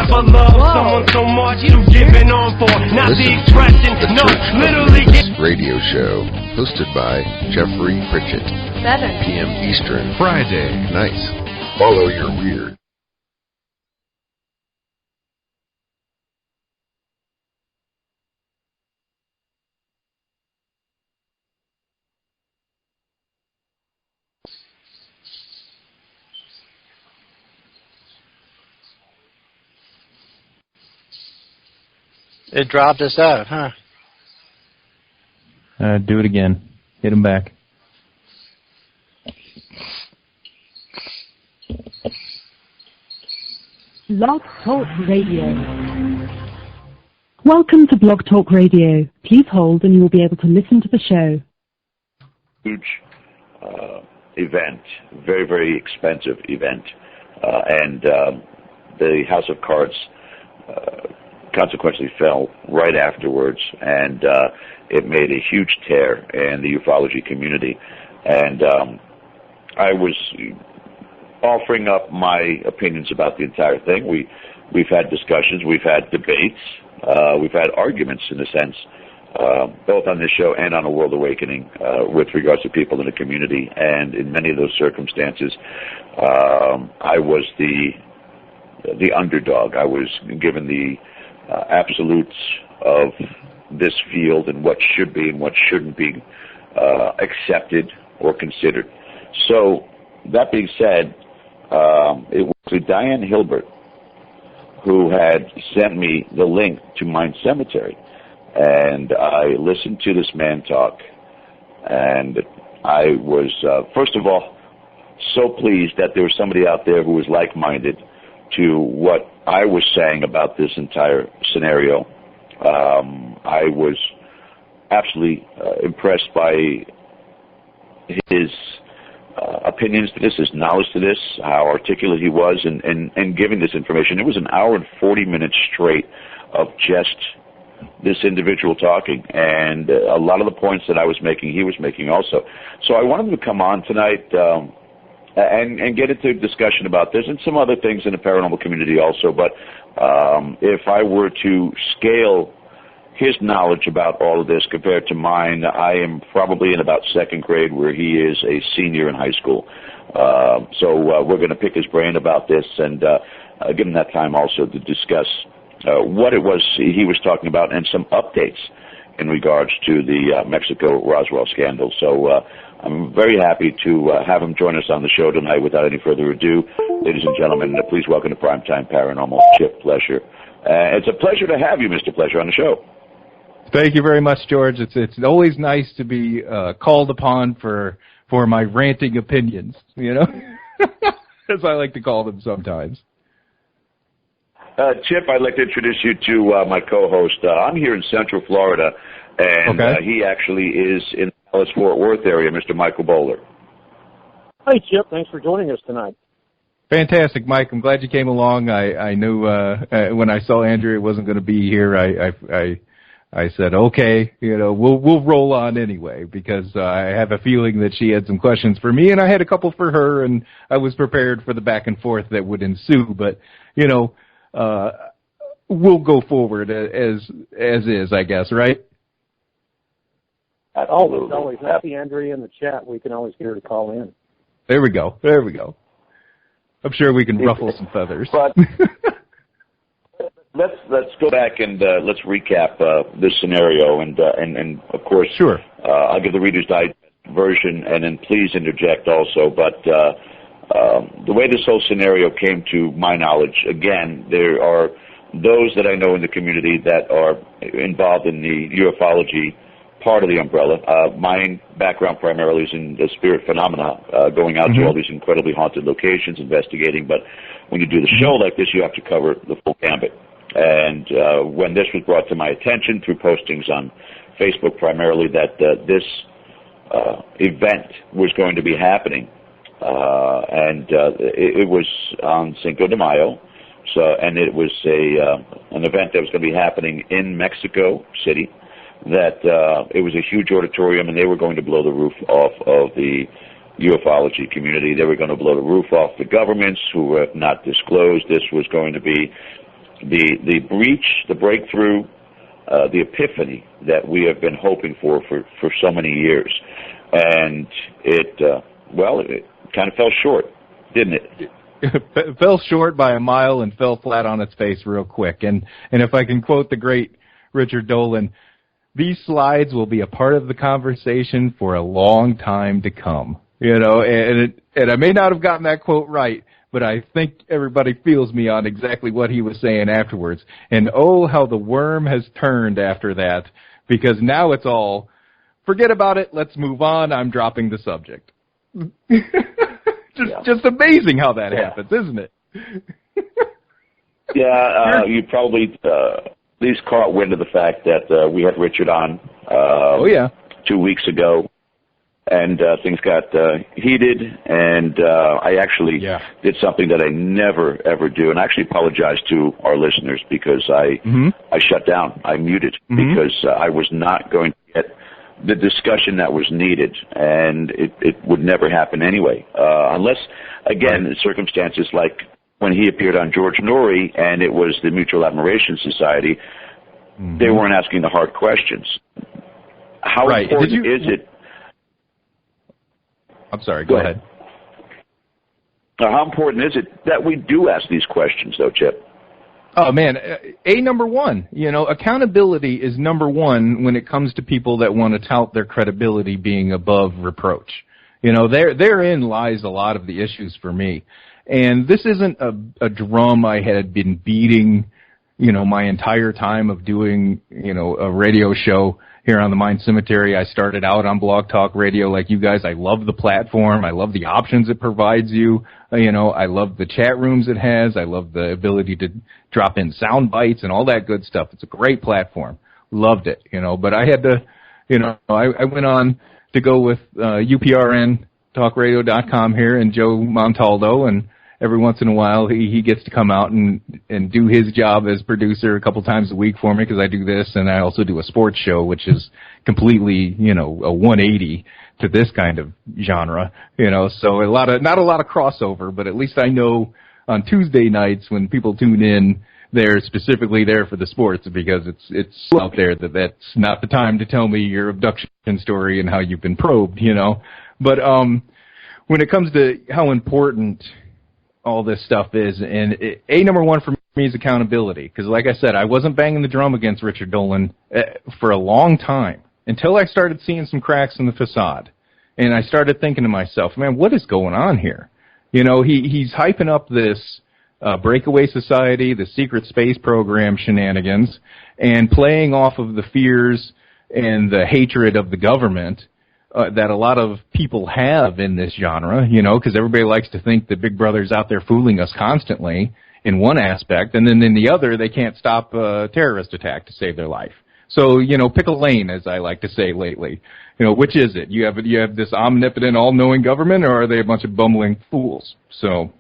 never loved someone so much to giving on for. Not the expression, no, literally. Radio show hosted by Jeffrey Pritchett. 7 p.m. Eastern. Friday. Nice. Follow your weird. It dropped us out, huh? Do it again. Hit him back. Blog Talk Radio. Welcome to Blog Talk Radio. Please hold and you will be able to listen to the show. Huge event, very, very expensive event, and the House of Cards consequently fell right afterwards, and it made a huge tear in the ufology community. And I was offering up my opinions about the entire thing. We've had discussions, we've had debates, we've had arguments in a sense, both on this show and on A World Awakening, with regards to people in the community. And in many of those circumstances, I was the underdog. I was given the absolutes of this field and what should be and what shouldn't be accepted or considered. So, that being said, it was Diane Hilbert who had sent me the link to Mind-Cemetery, and I listened to this man talk, and I was, first of all, so pleased that there was somebody out there who was like-minded to what I was saying about this entire scenario. I was absolutely impressed by his opinions to this, his knowledge to this, how articulate he was in giving this information. It was an hour and 40 minutes straight of just this individual talking, and a lot of the points that I was making, he was making also. So I wanted him to come on tonight and get into discussion about this and some other things in the paranormal community also. But if I were to scale his knowledge about all of this compared to mine, I am probably in about second grade, where he is a senior in high school. So we're going to pick his brain about this and give him that time also to discuss what it was he was talking about and some updates in regards to the Mexico Roswell scandal. So I'm very happy to have him join us on the show tonight. Without any further ado, ladies and gentlemen, please welcome to Primetime Paranormal, Chip Plescher. It's a pleasure to have you, Mr. Plescher, on the show. Thank you very much, George. It's always nice to be called upon for my ranting opinions, you know, as I like to call them sometimes. Chip, I'd like to introduce you to my co-host. I'm here in Central Florida, and he actually is in the Dallas-Fort Worth area, Mr. Michael Bowler. Hi, Chip. Thanks for joining us tonight. Fantastic, Mike. I'm glad you came along. I knew when I saw Andrea wasn't going to be here, I said, okay, you know, we'll roll on anyway, because I have a feeling that she had some questions for me, and I had a couple for her, and I was prepared for the back and forth that would ensue. But, you know, we'll go forward as is, I guess, right? Absolutely. Always happy Andrea in the chat. We can always get her to call in. There we go. I'm sure we can ruffle some feathers. But let's go back and let's recap this scenario, and of course, sure. I'll give the Reader's Digest version, and then please interject also. But the way this whole scenario came to my knowledge, again, there are those that I know in the community that are involved in the ufology part of the umbrella. My background primarily is in the spirit phenomena, going out to all these incredibly haunted locations, investigating. But when you do the show like this, you have to cover the full gambit. And when this was brought to my attention through postings on Facebook primarily, that this event was going to be happening, and it was on Cinco de Mayo, and it was an event that was going to be happening in Mexico City, that it was a huge auditorium, and they were going to blow the roof off of the ufology community. They were going to blow the roof off the governments who have not disclosed. This was going to be the breach, the breakthrough, the epiphany that we have been hoping for so many years. And it kind of fell short, didn't it? It fell short by a mile and fell flat on its face real quick. And if I can quote the great Richard Dolan, these slides will be a part of the conversation for a long time to come. You know, and I may not have gotten that quote right, but I think everybody feels me on exactly what he was saying afterwards. And oh, how the worm has turned after that, because now it's all, forget about it, let's move on, I'm dropping the subject. Just amazing how that happens, isn't it? You probably at least caught wind of the fact that we had Richard on 2 weeks ago, and things got heated, and I actually did something that I never, ever do, and I actually apologize to our listeners because I shut down. I muted because I was not going to get the discussion that was needed, and it would never happen anyway, unless, again, in circumstances like when he appeared on George Norrie and it was the Mutual Admiration Society, they weren't asking the hard questions. How important is it? I'm sorry, go ahead. How important is it that we do ask these questions, though, Chip? Oh, man, number one, you know, accountability is number one when it comes to people that want to tout their credibility being above reproach. You know, therein lies a lot of the issues for me. And this isn't a drum I had been beating, you know, my entire time of doing, you know, a radio show here on the Mind Cemetery. I started out on Blog Talk Radio like you guys. I love the platform. I love the options it provides you. You know, I love the chat rooms it has. I love the ability to drop in sound bites and all that good stuff. It's a great platform. Loved it, you know, but I had to, you know, I went on to go with UPRN talkradio.com here and Joe Montaldo, and every once in a while he gets to come out and do his job as producer a couple times a week for me, because I do this and I also do a sports show, which is completely, you know, a 180 to this kind of genre, you know, so not a lot of crossover, but at least I know on Tuesday nights when people tune in, they're specifically there for the sports, because it's out there that's not the time to tell me your abduction story and how you've been probed, you know. But when it comes to how important all this stuff is, and number one for me is accountability, because like I said, I wasn't banging the drum against Richard Dolan for a long time until I started seeing some cracks in the facade, and I started thinking to myself, man, what is going on here? You know, he's hyping up this breakaway society, the secret space program shenanigans, and playing off of the fears and the hatred of the government that a lot of people have in this genre, you know, because everybody likes to think that Big Brother's out there fooling us constantly in one aspect, and then in the other, they can't stop a terrorist attack to save their life. So, you know, pick a lane, as I like to say lately. You know, which is it? You have this omnipotent, all-knowing government, or are they a bunch of bumbling fools? So,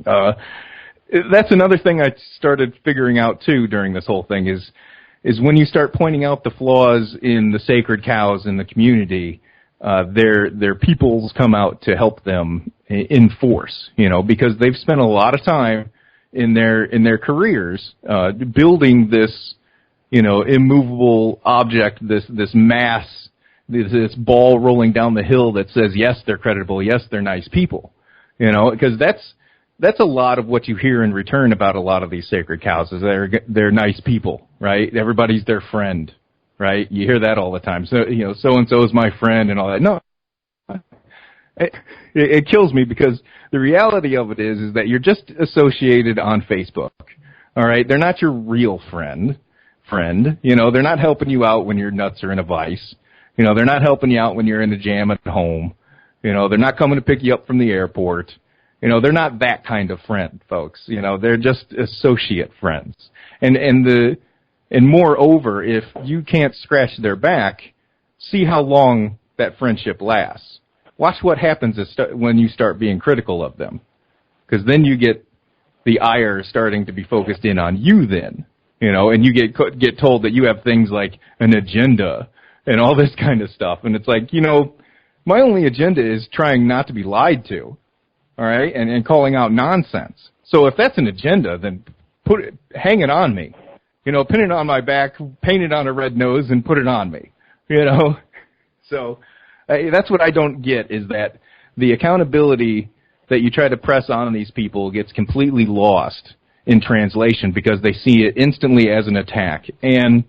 that's another thing I started figuring out, too, during this whole thing, is when you start pointing out the flaws in the sacred cows in the community, their peoples come out to help them in force, you know, because they've spent a lot of time in their careers building this, you know, immovable object, this mass, this ball rolling down the hill that says, yes, they're credible, yes, they're nice people, you know, because that's a lot of what you hear in return about a lot of these sacred cows, is they're nice people, right? Everybody's their friend, right? You hear that all the time. So, you know, so-and-so is my friend and all that. No, it kills me, because the reality of it is that you're just associated on Facebook, all right? They're not your real friend, you know, they're not helping you out when your nuts are in a vice. You know, they're not helping you out when you're in a jam at home. You know, they're not coming to pick you up from the airport. You know, they're not that kind of friend, folks. You know, they're just associate friends. And moreover, if you can't scratch their back, see how long that friendship lasts. Watch what happens when you start being critical of them, because then you get the ire starting to be focused in on you then, you know, and you get told that you have things like an agenda and all this kind of stuff. And it's like, you know, my only agenda is trying not to be lied to, all right, and calling out nonsense. So if that's an agenda, then hang it on me. Pin it on my back, paint it on a red nose, and put it on me. So that's what I don't get, is that the accountability that you try to press on these people gets completely lost in translation because they see it instantly as an attack. And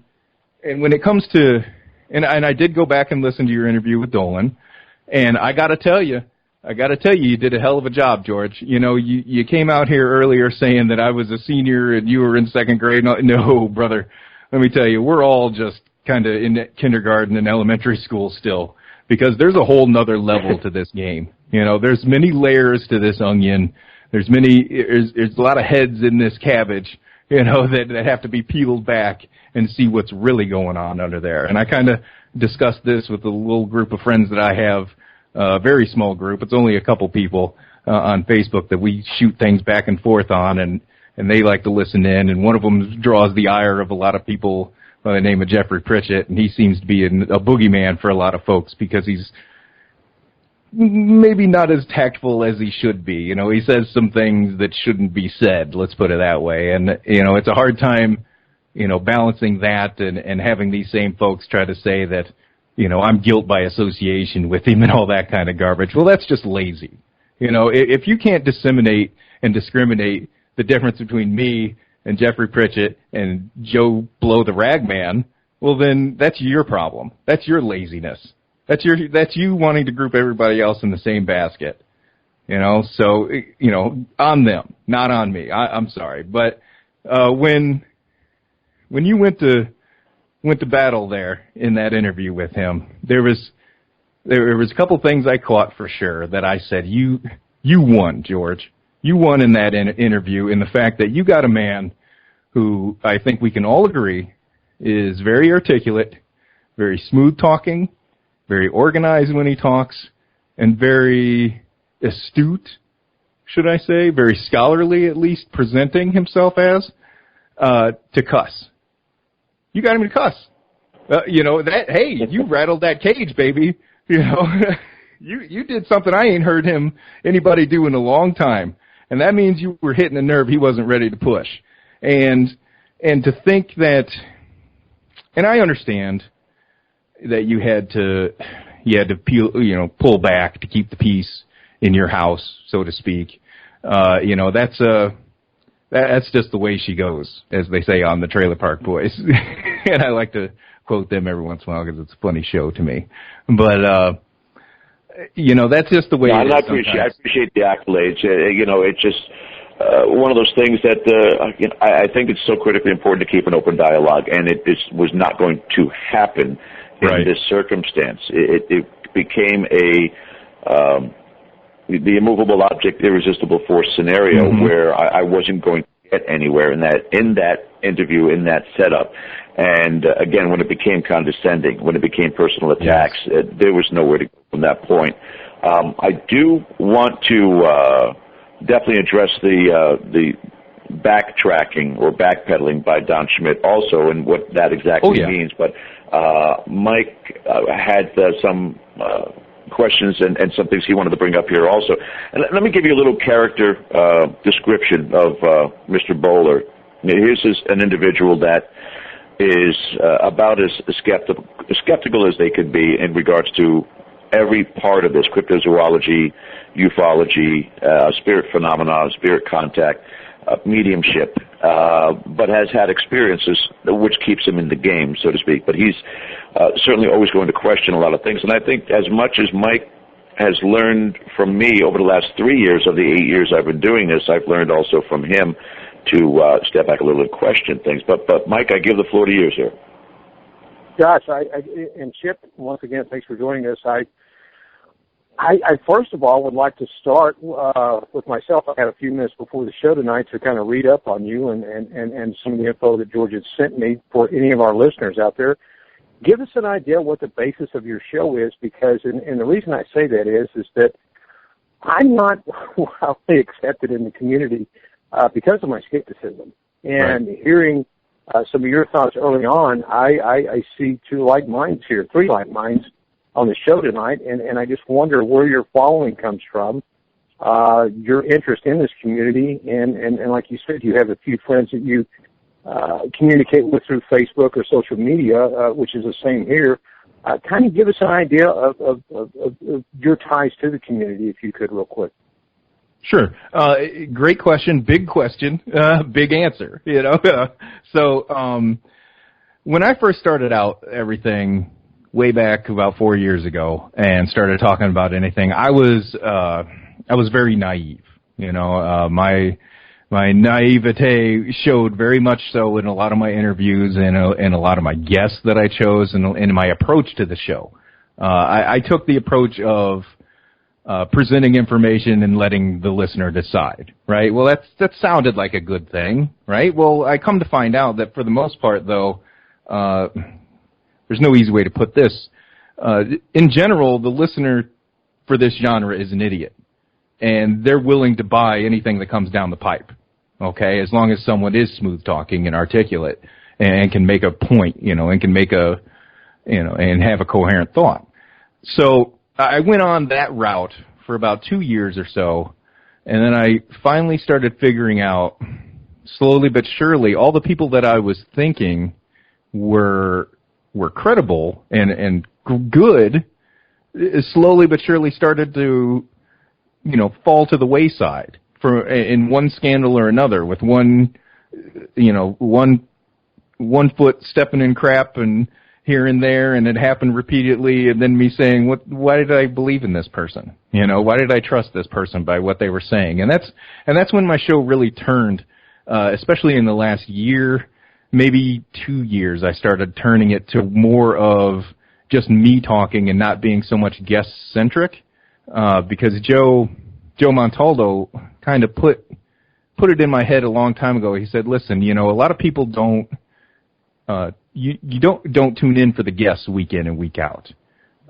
when it comes to, and I did go back and listen to your interview with Dolan, and I got to tell you, you did a hell of a job, George. You came out here earlier saying that I was a senior and you were in second grade. No, brother, let me tell you, we're all just kind of in kindergarten and elementary school still, because there's a whole nother level to this game. There's many layers to this onion. There's a lot of heads in this cabbage, that have to be peeled back and see what's really going on under there. And I kind of discussed this with a little group of friends that I have. A very small group. It's only a couple people on Facebook that we shoot things back and forth on, and they like to listen in. And one of them draws the ire of a lot of people by the name of Jeffrey Pritchett, and he seems to be a boogeyman for a lot of folks because he's maybe not as tactful as he should be. He says some things that shouldn't be said, let's put it that way. And, it's a hard time, balancing that and having these same folks try to say that, I'm guilt by association with him and all that kind of garbage. Well, that's just lazy. If you can't disseminate and discriminate the difference between me and Jeffrey Pritchett and Joe Blow the Ragman, well, then that's your problem. That's your laziness. That's you wanting to group everybody else in the same basket. So, on them, not on me. I'm sorry. But when you went to battle there in that interview with him, there was a couple things I caught for sure that I said, you won, George. You won in that interview, in the fact that you got a man who I think we can all agree is very articulate, very smooth talking, very organized when he talks, and very astute, should I say, very scholarly at least, presenting himself as, to cuss. You got him to cuss. Hey, you rattled that cage, baby. You did something I ain't heard anybody do in a long time. And that means you were hitting a nerve he wasn't ready to push. And to think that, and I understand that you had to pull back to keep the peace in your house, so to speak. That's just the way she goes, as they say on the Trailer Park Boys. And I like to quote them every once in a while because it's a funny show to me. But, that's just the way it is. I appreciate the accolades. It's just one of those things that I think it's so critically important to keep an open dialogue, and it was not going to happen in this circumstance. It became the immovable object, irresistible force scenario where I wasn't going to get anywhere in that interview, in that setup. And again, when it became condescending, when it became personal attacks, there was nowhere to go from that point. I do want to definitely address the backtracking or backpedaling by Don Schmidt also, and what that exactly means. But Mike had some questions and some things he wanted to bring up here also. And let me give you a little character description of Mr. Bowler. Here's an individual that is about as skeptical as they could be in regards to every part of this: cryptozoology, ufology, spirit phenomena, spirit contact, mediumship, but has had experiences which keeps him in the game, so to speak. But he's certainly always going to question a lot of things. And I think as much as Mike has learned from me over the last 3 years of the 8 years I've been doing this, I've learned also from him to step back a little and question things. But Mike, I give the floor to you, sir. Josh, and Chip, once again, thanks for joining us. I first of all would like to start with myself. I had a few minutes before the show tonight to kind of read up on you and some of the info that George had sent me for any of our listeners out there. Give us an idea what the basis of your show is, because, and the reason I say that is that I'm not widely accepted in the community because of my skepticism. And hearing some of your thoughts early on, I see three like minds on the show tonight, and I just wonder where your following comes from. your interest in this community, and like you said, you have a few friends that you communicate with through Facebook or social media, which is the same here. Kind of give us an idea of your ties to the community, if you could, real quick. Sure. Great question. Big question. Big answer. So when I first started out everything way back about 4 years ago and started talking about anything, I was very naive. My naivete showed very much so in a lot of my interviews and a lot of my guests that I chose and in my approach to the show. I took the approach of presenting information and letting the listener decide, right? Well, that sounded like a good thing, right? Well, I come to find out that for the most part, though, there's no easy way to put this. In general, the listener for this genre is an idiot, and they're willing to buy anything that comes down the pipe, okay, as long as someone is smooth-talking and articulate and can make a point, and can make and have a coherent thought. So I went on that route for about 2 years or so, and then I finally started figuring out, slowly but surely, all the people that I was thinking were credible and good, slowly but surely started to, fall to the wayside in one scandal or another, with one foot stepping in crap and here and there, and it happened repeatedly, and then me saying, why did I believe in this person? Why did I trust this person by what they were saying? And that's when my show really turned, especially in the last year, maybe 2 years, I started turning it to more of just me talking and not being so much guest-centric, because Joe Montaldo kind of put it in my head a long time ago. He said, listen, a lot of people don't, you don't tune in for the guests week in and week out.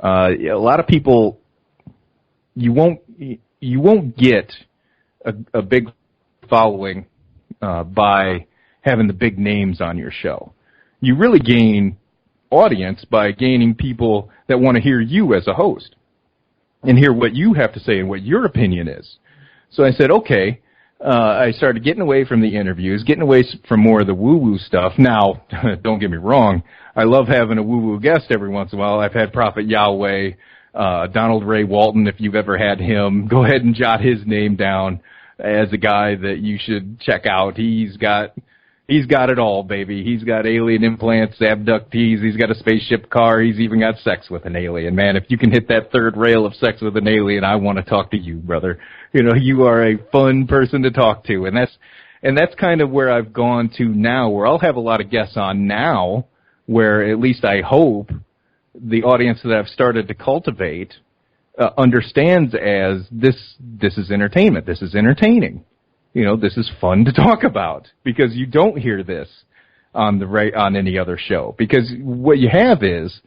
A lot of people, you won't get a big following by having the big names on your show. You really gain audience by gaining people that want to hear you as a host and hear what you have to say and what your opinion is. So I said, okay. I started getting away from the interviews, getting away from more of the woo-woo stuff. Now, don't get me wrong, I love having a woo-woo guest every once in a while. I've had Prophet Yahweh, Donald Ray Walton, if you've ever had him. Go ahead and jot his name down as a guy that you should check out. He's got it all, baby. He's got alien implants, abductees, he's got a spaceship car, he's even got sex with an alien. Man, if you can hit that third rail of sex with an alien, I want to talk to you, brother. You are a fun person to talk to, and that's kind of where I've gone to now, where I'll have a lot of guests on now, where at least I hope the audience that I've started to cultivate understands as this is entertainment, this is entertaining. This is fun to talk about, because you don't hear this on any other show. Because what you have is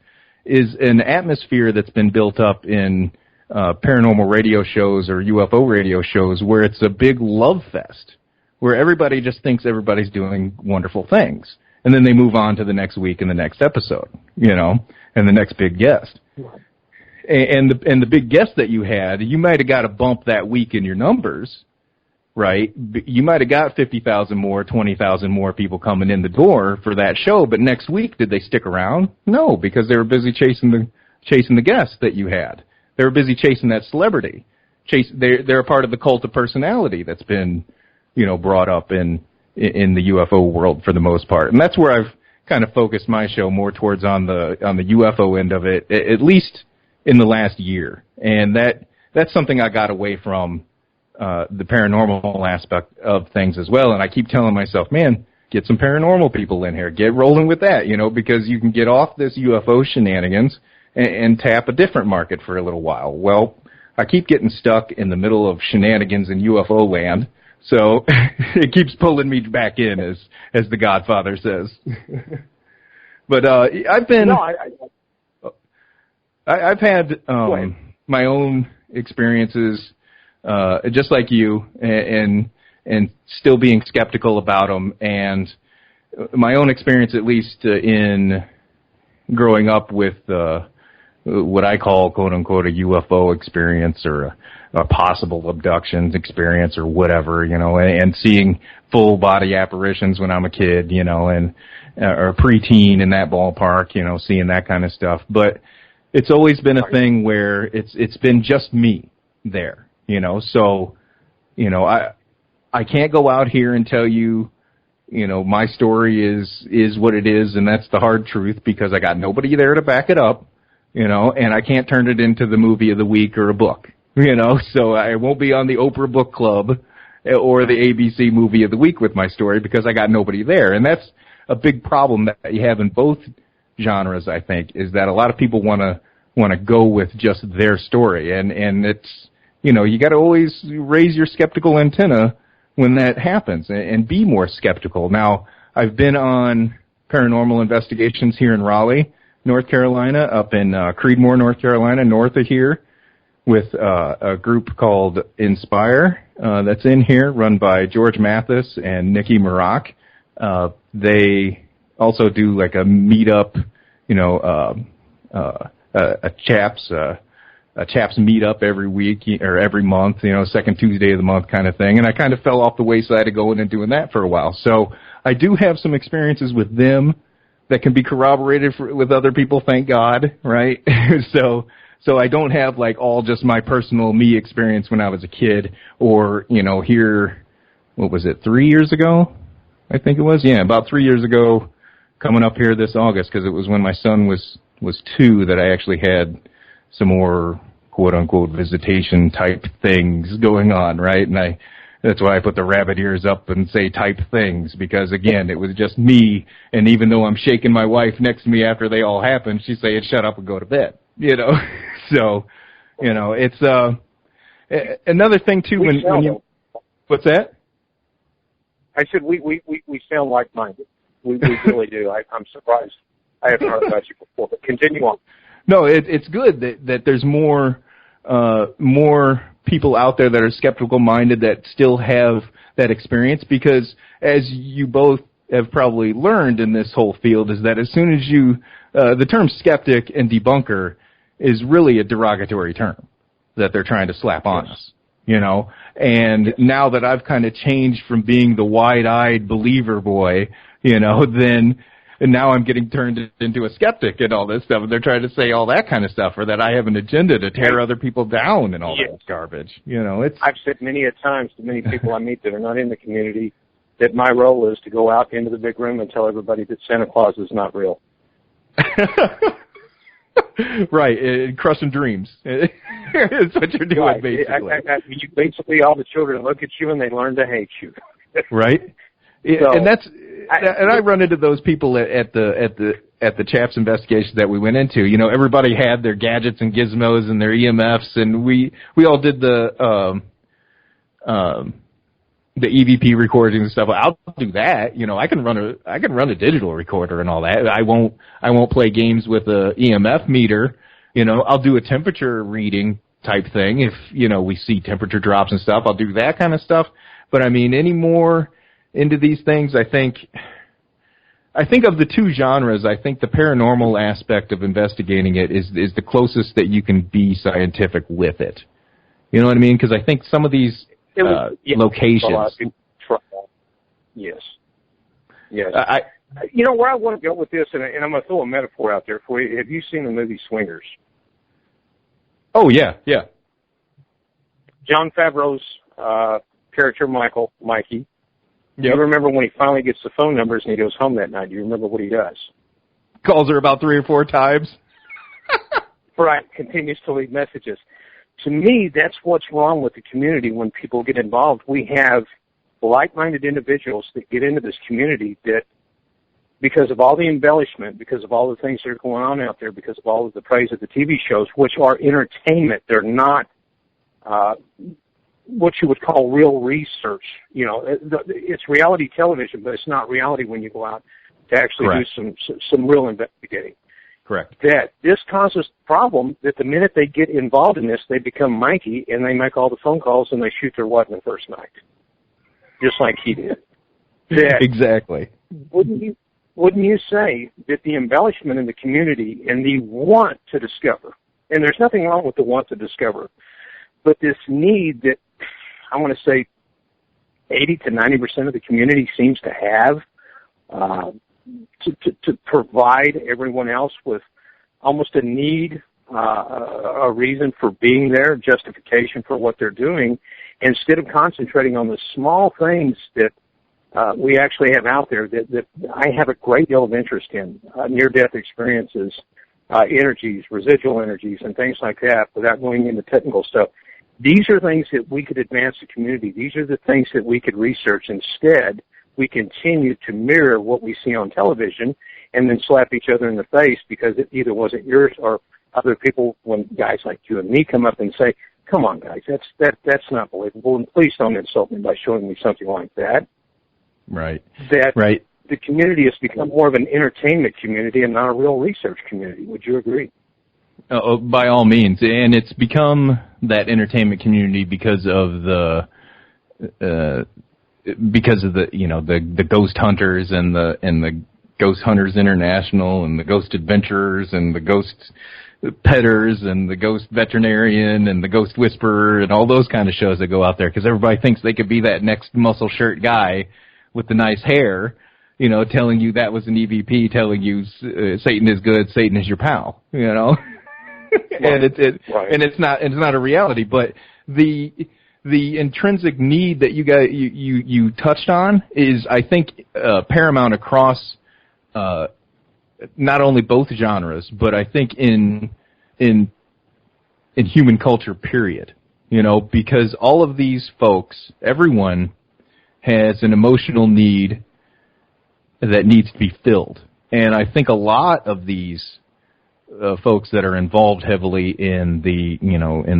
an atmosphere that's been built up in paranormal radio shows or UFO radio shows, where it's a big love fest, where everybody just thinks everybody's doing wonderful things, and then they move on to the next week and the next episode, and the next big guest. And the big guest that you had, you might have got a bump that week in your numbers. Right? You might have got 50,000 more, 20,000 more people coming in the door for that show, but next week, did they stick around? No, because they were busy chasing the guests that you had. They were busy chasing that celebrity. They're a part of the cult of personality that's been, brought up in the UFO world for the most part. And that's where I've kind of focused my show more towards on the UFO end of it, at least in the last year. And that's something I got away from the paranormal aspect of things as well. And I keep telling myself, man, get some paranormal people in here. Get rolling with that, because you can get off this UFO shenanigans and tap a different market for a little while. Well, I keep getting stuck in the middle of shenanigans in UFO land, so it keeps pulling me back in, as the Godfather says. But I've been... No, I've had my own experiences, just like you, and still being skeptical about them. And my own experience, at least in growing up with what I call, quote unquote, a UFO experience or a possible abductions experience or whatever, and seeing full body apparitions when I'm a kid, and or preteen in that ballpark, seeing that kind of stuff. But it's always been a thing where it's been just me there, so, I can't go out here and tell you, my story is what it is, and that's the hard truth, because I got nobody there to back it up, and I can't turn it into the movie of the week or a book, so I won't be on the Oprah Book Club or the ABC movie of the week with my story, because I got nobody there. And that's a big problem that you have in both genres, I think, is that a lot of people want to go with just their story, and it's, you got to always raise your skeptical antenna when that happens and be more skeptical. Now, I've been on paranormal investigations here in Raleigh, North Carolina, up in Creedmoor, North Carolina, north of here, with a group called Inspire that's in here, run by George Mathis and Nikki Maroc. They also do like a meetup, a chaps meetup every week or every month, second Tuesday of the month kind of thing. And I kind of fell off the wayside of going and doing that for a while. So I do have some experiences with them that can be corroborated with other people, thank God, right? So I don't have like all just my personal me experience when I was a kid, or, here, what was it, 3 years ago? I think it was. Yeah, about 3 years ago, coming up here this August, because it was when my son was 2 that I actually had some more quote-unquote visitation type things going on, right? And that's why I put the rabbit ears up and say type things, because, again, it was just me, and even though I'm shaking my wife next to me after they all happened, she's saying, shut up and go to bed, So, it's another thing, too, when you... What's that? I said we sound like-minded. We really do. I'm surprised. I haven't heard about you before, but continue on. No, it's good that there's more people out there that are skeptical-minded that still have that experience, because as you both have probably learned in this whole field is that as soon as the term skeptic and debunker is really a derogatory term that they're trying to slap on us, and now that I've kind of changed from being the wide-eyed believer boy, and now I'm getting turned into a skeptic and all this stuff, and they're trying to say all that kind of stuff, or that I have an agenda to tear other people down and all that garbage. I've said many a times to many people I meet that are not in the community that my role is to go out into the big room and tell everybody that Santa Claus is not real. Right, crushing dreams. It's what you're doing, basically. Basically, all the children look at you and they learn to hate you. Right. So, and I run into those people at the Chaps investigation that we went into. Everybody had their gadgets and gizmos and their EMFs, and we all did the EVP recordings and stuff. I'll do that. I can run a digital recorder and all that. I won't play games with a EMF meter. I'll do a temperature reading type thing if we see temperature drops and stuff. I'll do that kind of stuff. But I mean, any more into these things, I think of the two genres, I think the paranormal aspect of investigating it is the closest that you can be scientific with it. You know what I mean? Because I think some of these locations. Yes. Where I want to go with this, and I'm going to throw a metaphor out there for you. Have you seen the movie Swingers? Oh, yeah. Jon Favreau's character, Mikey. Do you remember when he finally gets the phone numbers and he goes home that night? Do you remember what he does? Calls her about 3 or 4 times. Right, continues to leave messages. To me, that's what's wrong with the community when people get involved. We have like-minded individuals that get into this community that, because of all the embellishment, because of all the things that are going on out there, because of all of the praise of the TV shows, which are entertainment, they're not what you would call real research. It's reality television, but it's not reality when you go out to actually do some real investigating. Correct. That this causes the problem that the minute they get involved in this, they become Mikey and they make all the phone calls and they shoot their wife in the first night, just like he did. That, exactly. Wouldn't wouldn't you say that the embellishment in the community and the want to discover, and there's nothing wrong with the want to discover, but this need that I want to say 80 to 90% of the community seems to have to provide everyone else with almost a need, a reason for being there, justification for what they're doing, instead of concentrating on the small things that we actually have out there that I have a great deal of interest in, near-death experiences, energies, residual energies, and things like that, without going into technical stuff. These are things that we could advance the community. These are the things that we could research. Instead, we continue to mirror what we see on television and then slap each other in the face because it either wasn't yours or other people, when guys like you and me come up and say, come on, guys, that's not believable, and please don't insult me by showing me something like that. Right. Right. The community has become more of an entertainment community and not a real research community. Would you agree? By all means, and it's become that entertainment community because of the the Ghost Hunters and the Ghost Hunters International and the Ghost Adventurers and the Ghost Petters and the Ghost Veterinarian and the Ghost Whisperer and all those kind of shows that go out there because everybody thinks they could be that next muscle shirt guy with the nice hair, telling you that was an EVP, telling you Satan is good, Satan is your pal, and it's not a reality. But the intrinsic need that you touched on is, I think, paramount across not only both genres, but I think in human culture, period. Because all of these folks, everyone has an emotional need that needs to be filled. And I think a lot of these folks that are involved heavily in the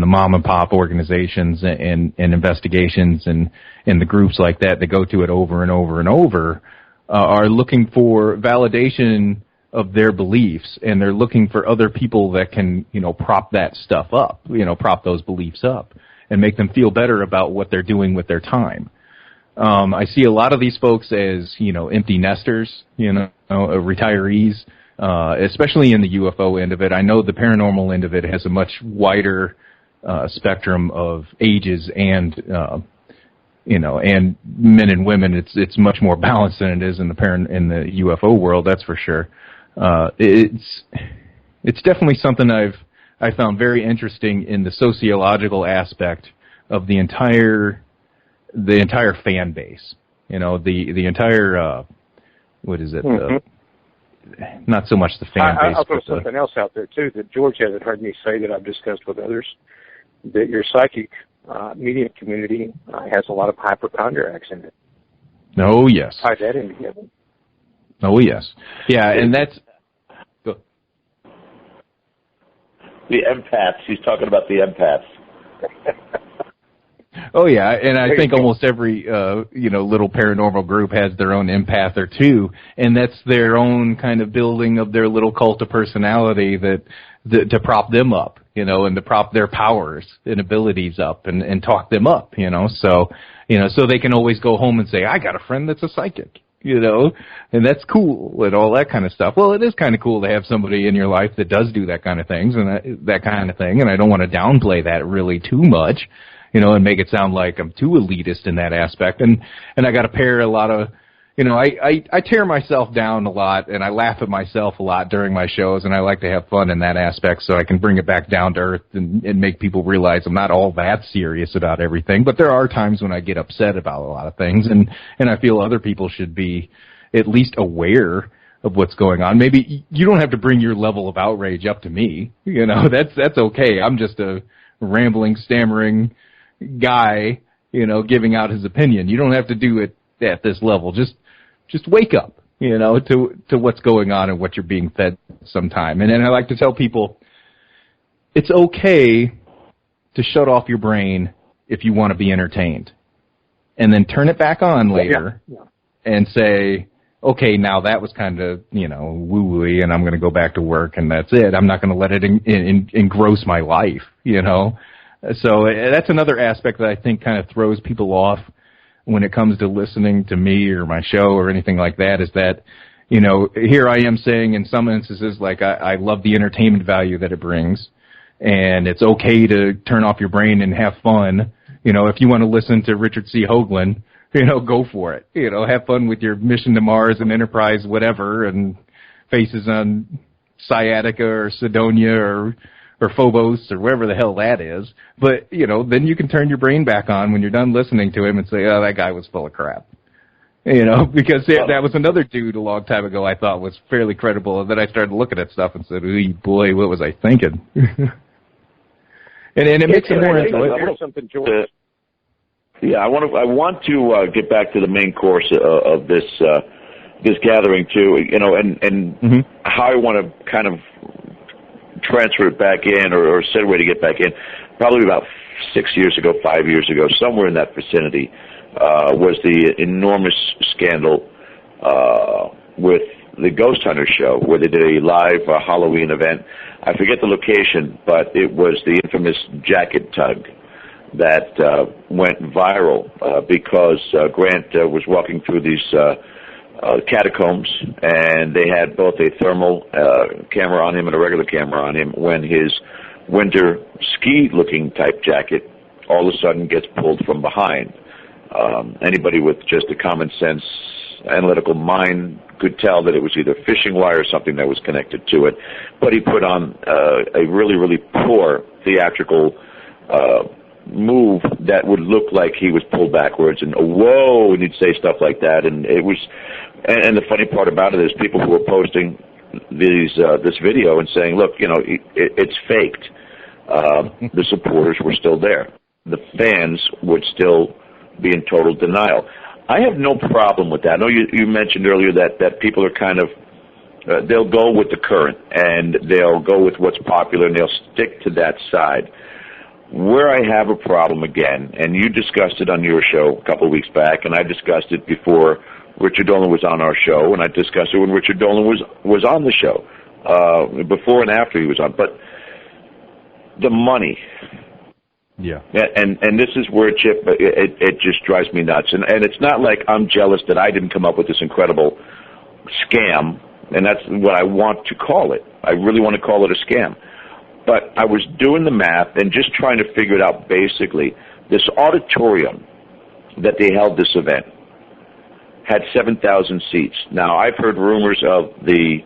mom and pop organizations and investigations and the groups like that go to it over and over and over are looking for validation of their beliefs, and they're looking for other people that can, prop that stuff up, prop those beliefs up and make them feel better about what they're doing with their time. I see a lot of these folks as, empty nesters, retirees, especially in the UFO end of it. I know the paranormal end of it has a much wider spectrum of ages and, and men and women. It's much more balanced than it is in the UFO world. That's for sure. It's definitely something I found very interesting in the sociological aspect of the entire fan base. The entire what is it? Not so much the fan base. I'll throw something else out there too that George hasn't heard me say that I've discussed with others. That your psychic medium community has a lot of hypochondriacs in it. Oh yes. Tie that in together. Oh yes. Yeah, and that's the empaths. He's talking about the empaths. Oh yeah, and I think almost every little paranormal group has their own empath or two, and that's their own kind of building of their little cult of personality that to prop them up, and to prop their powers and abilities up and talk them up, so they can always go home and say, I got a friend that's a psychic, and that's cool and all that kind of stuff. Well, it is kind of cool to have somebody in your life that does do that kind of things and that kind of thing, and I don't want to downplay that really too much, and make it sound like I'm too elitist in that aspect. And I got to pair a lot of, I tear myself down a lot and I laugh at myself a lot during my shows, and I like to have fun in that aspect so I can bring it back down to earth and make people realize I'm not all that serious about everything. But there are times when I get upset about a lot of things, and I feel other people should be at least aware of what's going on. Maybe you don't have to bring your level of outrage up to me. That's okay. I'm just a rambling, stammering guy, giving out his opinion. You don't have to do it at this level. Just wake up, to what's going on and what you're being fed sometime. And then I like to tell people, it's okay to shut off your brain if you want to be entertained. And then turn it back on later and say, okay, now that was kind of, woo-woo-y, and I'm going to go back to work, and that's it. I'm not going to let it engross my life, So that's another aspect that I think kind of throws people off when it comes to listening to me or my show or anything like that, is that, here I am saying in some instances, like, I love the entertainment value that it brings, and it's okay to turn off your brain and have fun. If you want to listen to Richard C. Hoagland, go for it. Have fun with your mission to Mars and Enterprise, whatever, and faces on Sciatica or Sidonia or Phobos or wherever the hell that is. But, then you can turn your brain back on when you're done listening to him and say, oh, that guy was full of crap. Because that was another dude a long time ago I thought was fairly credible, and then I started looking at stuff and said, "Ooh, boy, what was I thinking?" and it makes it more enjoyable. Something, George. Yeah, I want to get back to the main course of this gathering too. And how I want to kind of transfer it back in or segue to get back in. Probably about 6 years ago, 5 years ago, somewhere in that vicinity, was the enormous scandal with the Ghost Hunter show, where they did a live Halloween event. I forget the location, but it was the infamous jacket tug that went viral because Grant was walking through these catacombs, and they had both a thermal camera on him and a regular camera on him when his winter ski-looking type jacket all of a sudden gets pulled from behind. Anybody with just a common sense, analytical mind could tell that it was either fishing wire or something that was connected to it. But he put on a really, really poor theatrical move that would look like he was pulled backwards, and whoa, and he'd say stuff like that. And it was, and the funny part about it is people who were posting this video and saying, look, it's faked. The supporters were still there. The fans would still be in total denial. I have no problem with that. I know you mentioned earlier that people are kind of, they'll go with the current, and they'll go with what's popular, and they'll stick to that side. Where I have a problem again, and you discussed it on your show a couple of weeks back, and I discussed it before Richard Dolan was on our show, and I discussed it when Richard Dolan was on the show, before and after he was on. But the money. Yeah. And this is where, Chip, it just drives me nuts. And it's not like I'm jealous that I didn't come up with this incredible scam, and that's what I want to call it. I really want to call it a scam. But I was doing the math and just trying to figure it out basically. This auditorium that they held this event had 7,000 seats. Now, I've heard rumors of the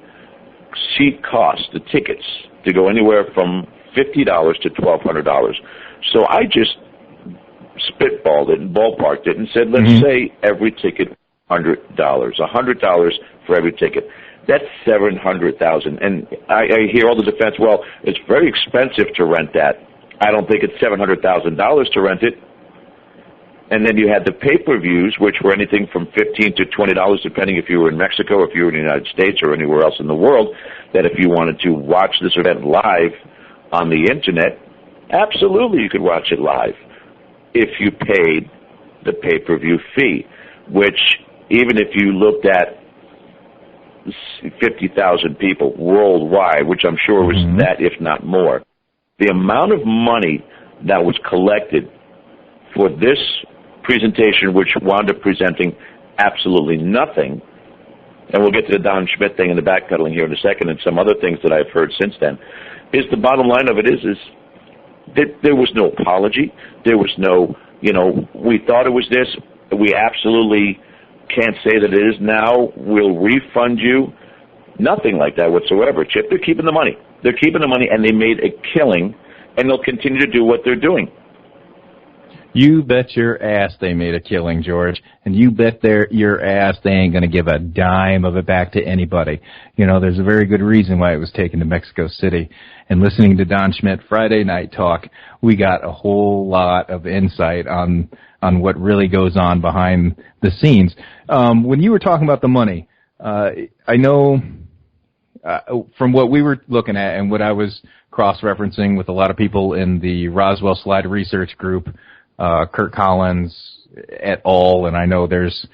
seat cost, the tickets, to go anywhere from $50 to $1,200. So I just spitballed it and ballparked it and said, let's say every ticket $100. $100 for every ticket. That's $700,000. And I hear all the defense, well, it's very expensive to rent that. I don't think it's $700,000 to rent it. And then you had the pay-per-views, which were anything from $15 to $20, depending if you were in Mexico, if you were in the United States, or anywhere else in the world, that if you wanted to watch this event live on the Internet, absolutely you could watch it live if you paid the pay-per-view fee, which even if you looked at 50,000 people worldwide, which I'm sure was that, if not more, the amount of money that was collected for this presentation, which wound up presenting absolutely nothing, and we'll get to the Don Schmidt thing and the backpedaling here in a second and some other things that I've heard since then, is the bottom line of it is that there was no apology. There was no, we thought it was this. We absolutely can't say that it is now. We'll refund you. Nothing like that whatsoever, Chip. They're keeping the money. They're keeping the money, and they made a killing, and they'll continue to do what they're doing. You bet your ass they made a killing, George, and you bet your ass they ain't going to give a dime of it back to anybody. There's a very good reason why it was taken to Mexico City. And listening to Don Schmidt Friday Night Talk, we got a whole lot of insight on what really goes on behind the scenes. When you were talking about the money, I know from what we were looking at and what I was cross-referencing with a lot of people in the Roswell Slide Research Group, Kurt Collins et al., and I know there's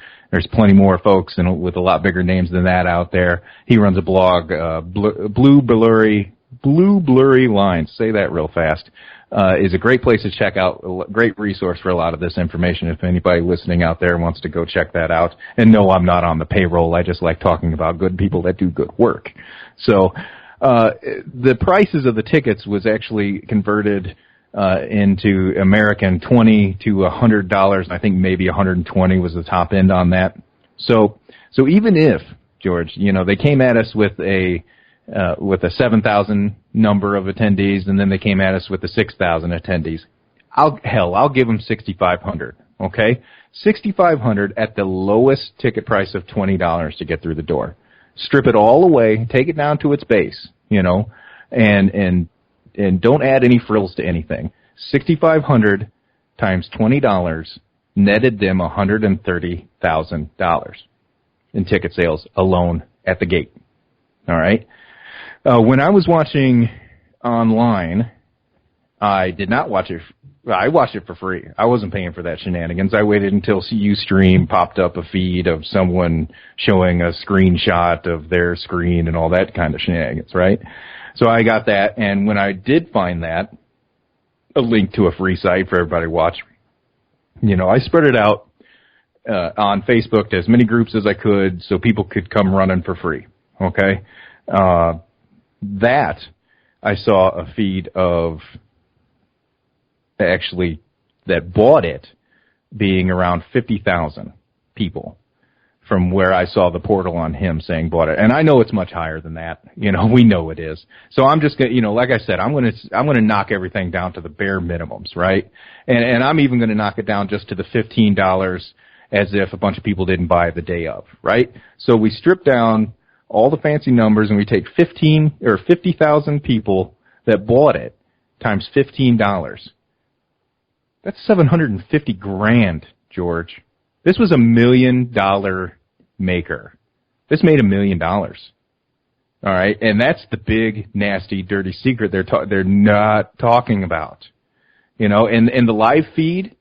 plenty more folks with a lot bigger names than that out there. He runs a blog, Blue Blurry Lines. Say that real fast. is a great place to check out, a great resource for a lot of this information if anybody listening out there wants to go check that out. And no, I'm not on the payroll. I just like talking about good people that do good work. So the prices of the tickets was actually converted into American $20 to $100, and I think maybe $120 was the top end on that. So even if, George, they came at us with a 7,000 number of attendees, and then they came at us with the 6,000 attendees, I'll give them 6,500. Okay, 6,500 at the lowest ticket price of $20 to get through the door. Strip it all away, take it down to its base, and don't add any frills to anything. 6,500 times $20 netted them $130,000 in ticket sales alone at the gate. All right. When I was watching online, I did not watch it. I watched it for free. I wasn't paying for that shenanigans. I waited until Ustream popped up a feed of someone showing a screenshot of their screen and all that kind of shenanigans, right? So I got that, and when I did find that, a link to a free site for everybody to watch, I spread it out on Facebook to as many groups as I could so people could come running for free, okay? That I saw a feed of actually that bought it being around 50,000 people from where I saw the portal on him saying bought it. And I know it's much higher than that. We know it is. So I'm just going to, like I said, I'm going to knock everything down to the bare minimums, right? And I'm even going to knock it down just to the $15 as if a bunch of people didn't buy it the day of, right? So we strip down all the fancy numbers and we take 50,000 people that bought it times $15. That's $750,000, George. This was $1 million maker. This made $1 million. All right, and that's the big, nasty, dirty secret they're not talking about. And the live feed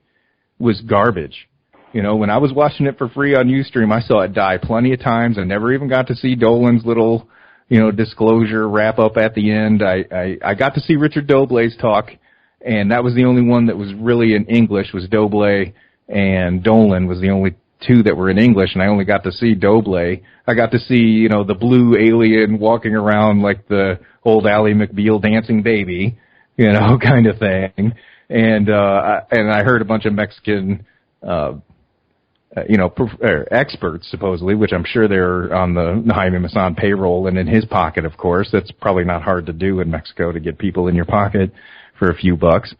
was garbage. When I was watching it for free on Ustream, I saw it die plenty of times. I never even got to see Dolan's little, disclosure wrap up at the end. I got to see Richard Doblay's talk, and that was the only one that was really in English, was Doblay, and Dolan was the only two that were in English, and I only got to see Doblay. I got to see, the blue alien walking around like the old Ally McBeal dancing baby, kind of thing. And I heard a bunch of Mexican, experts supposedly, which I'm sure they're on the Jaime Maussan payroll and in his pocket, of course. That's probably not hard to do in Mexico, to get people in your pocket for a few bucks.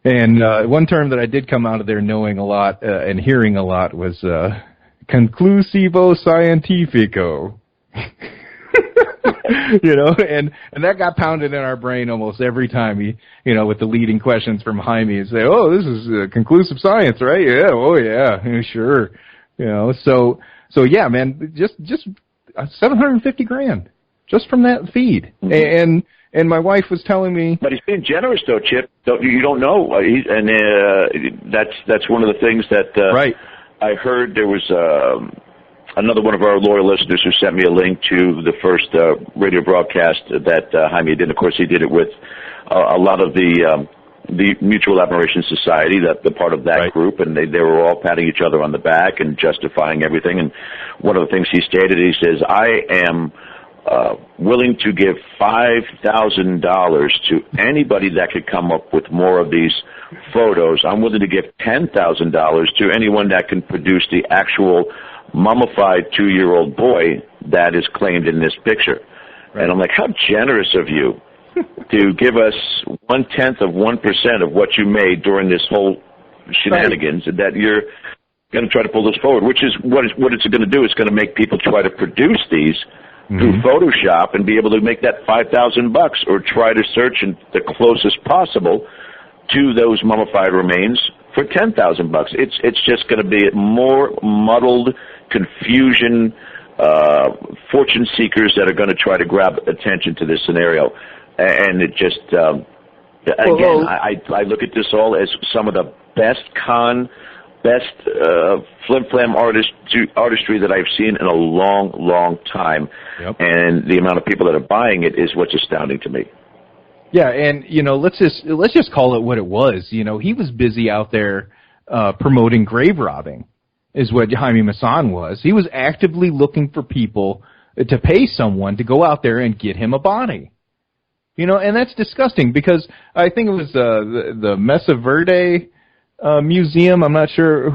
And one term that I did come out of there knowing a lot and hearing a lot was conclusivo scientifico. And that got pounded in our brain almost every time with the leading questions from Jaime, and say, "Oh, this is conclusive science, right? Yeah, oh yeah, sure." So yeah, man, just $750,000 just from that feed. Mm-hmm. And my wife was telling me, but he's being generous, though, Chip. You don't know, that's one of the things that right. I heard. There was another one of our loyal listeners who sent me a link to the first radio broadcast that Jaime did. Of course, he did it with a lot of the Mutual Admiration Society, the part of that right. group, and they were all patting each other on the back and justifying everything. And one of the things he stated, he says, "I am willing to give $5,000 to anybody that could come up with more of these photos. I'm willing to give $10,000 to anyone that can produce the actual mummified 2-year-old boy that is claimed in this picture." Right. And I'm like, how generous of you to give us 0.1% of what you made during this whole shenanigans, right. That you're going to try to pull this forward, which is what it's going to do. It's going to make people try to produce these through Photoshop and be able to make that $5,000 or try to search in the closest possible to those mummified remains for $10,000. It's just going to be more muddled confusion, fortune seekers that are going to try to grab attention to this scenario. And it just, again, I look at this all as some of the best flim-flam artistry that I've seen in a long, long time. Yep. And the amount of people that are buying it is what's astounding to me. Yeah, and let's just call it what it was. He was busy out there promoting grave robbing, is what Jaime Maussan was. He was actively looking for people to pay someone to go out there and get him a body. And that's disgusting because I think it was the Mesa Verde museum. I'm not sure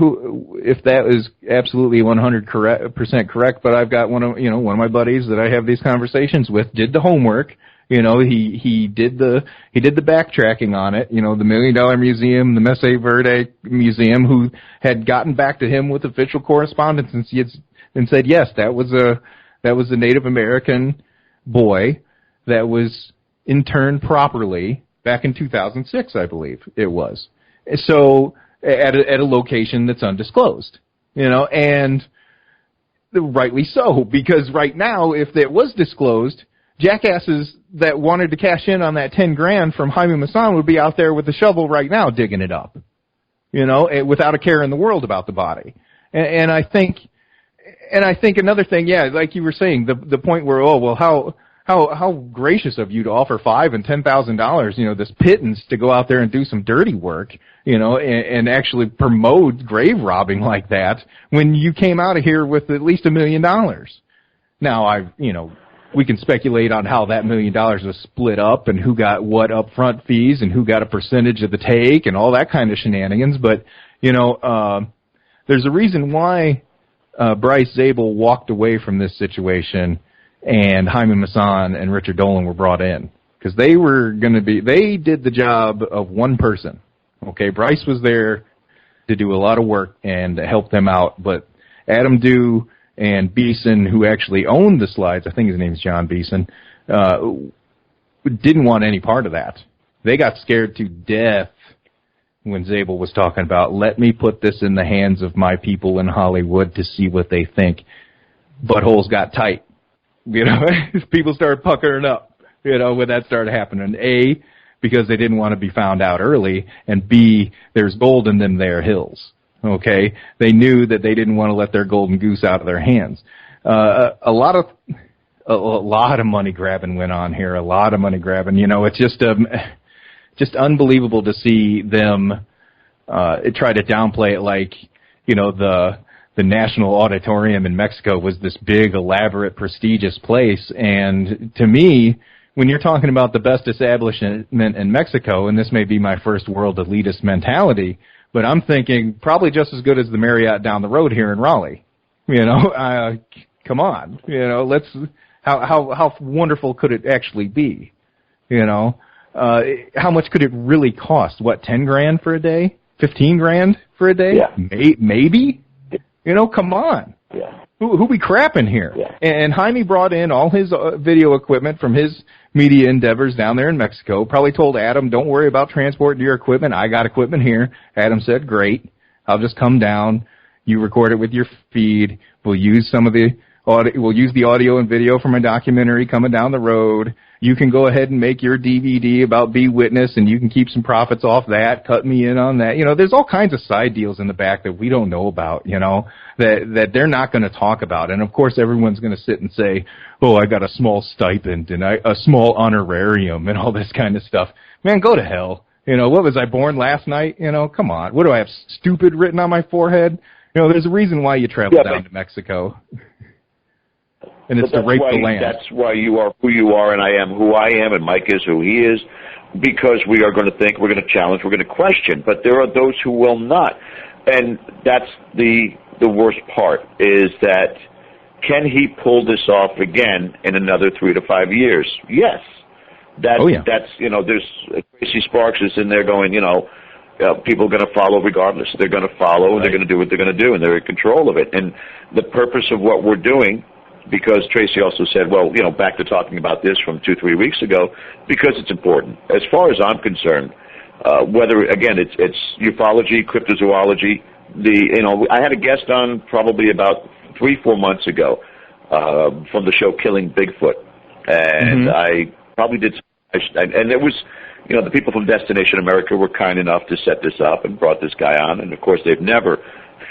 if that is absolutely 100% correct, but I've got one of my buddies that I have these conversations with did the homework. He did the backtracking on it. The $1 Million Museum, the Mesa Verde Museum, who had gotten back to him with official correspondence and said yes, that was a Native American boy that was interned properly back in 2006, I believe it was. So at a location that's undisclosed, and rightly so, because right now, if it was disclosed, jackasses that wanted to cash in on that 10 grand from Jaime Maussan would be out there with a shovel right now digging it up, without a care in the world about the body. And I think another thing, yeah, like you were saying, the point where, how gracious of you to offer $5,000 and $10,000, this pittance to go out there and do some dirty work, and actually promote grave robbing like that when you came out of here with at least $1 million. Now, we can speculate on how that $1 million was split up and who got what upfront fees and who got a percentage of the take and all that kind of shenanigans. But, there's a reason why Bryce Zabel walked away from this situation and Jaime Maussan and Richard Dolan were brought in. Because they did the job of one person. Okay, Bryce was there to do a lot of work and help them out, but Adam Dew and Beeson, who actually owned the slides, I think his name is John Beeson, didn't want any part of that. They got scared to death when Zabel was talking about, let me put this in the hands of my people in Hollywood to see what they think. Buttholes got tight. People started puckering up, when that started happening. A, because they didn't want to be found out early, and B, there's gold in them there hills. Okay? They knew that they didn't want to let their golden goose out of their hands. A lot of money grabbing went on here. A lot of money grabbing. It's just unbelievable to see them try to downplay it like, the National Auditorium in Mexico was this big, elaborate, prestigious place. And to me, when you're talking about the best establishment in Mexico, and this may be my first world elitist mentality, but I'm thinking probably just as good as the Marriott down the road here in Raleigh. Come on, how wonderful could it actually be? How much could it really cost? What, 10 grand for a day? 15 grand for a day? Yeah. Maybe? Come on. Yeah. Who we crapping here? Yeah. And Jaime brought in all his video equipment from his media endeavors down there in Mexico. Probably told Adam, don't worry about transporting your equipment. I got equipment here. Adam said, great. I'll just come down. You record it with your feed. We'll use the audio and video from a documentary coming down the road. You can go ahead and make your DVD about Be Witness, and you can keep some profits off that. Cut me in on that. There's all kinds of side deals in the back that we don't know about, that they're not going to talk about. And, of course, everyone's going to sit and say, I got a small stipend and a small honorarium and all this kind of stuff. Man, go to hell. What was I born last night? Come on. What do I have, stupid written on my forehead? There's a reason why you travel down to Mexico. And it's to rape the land. That's why you are who you are, and I am who I am, and Mike is who he is, because we are going to think, we're going to challenge, we're going to question. But there are those who will not. And that's the worst part, is that can he pull this off again in another 3 to 5 years? Yes. That's, there's Tracy Sparks is in there going, people are going to follow regardless. They're going to follow, and they're going to do what they're going to do, and they're in control of it. And the purpose of what we're doing, because Tracy also said, back to talking about this from 2-3 weeks ago, because it's important. As far as I'm concerned, whether, again, it's ufology, cryptozoology, I had a guest on probably about 3-4 months ago from the show Killing Bigfoot, and I probably did, and it was, the people from Destination America were kind enough to set this up and brought this guy on, and of course they've never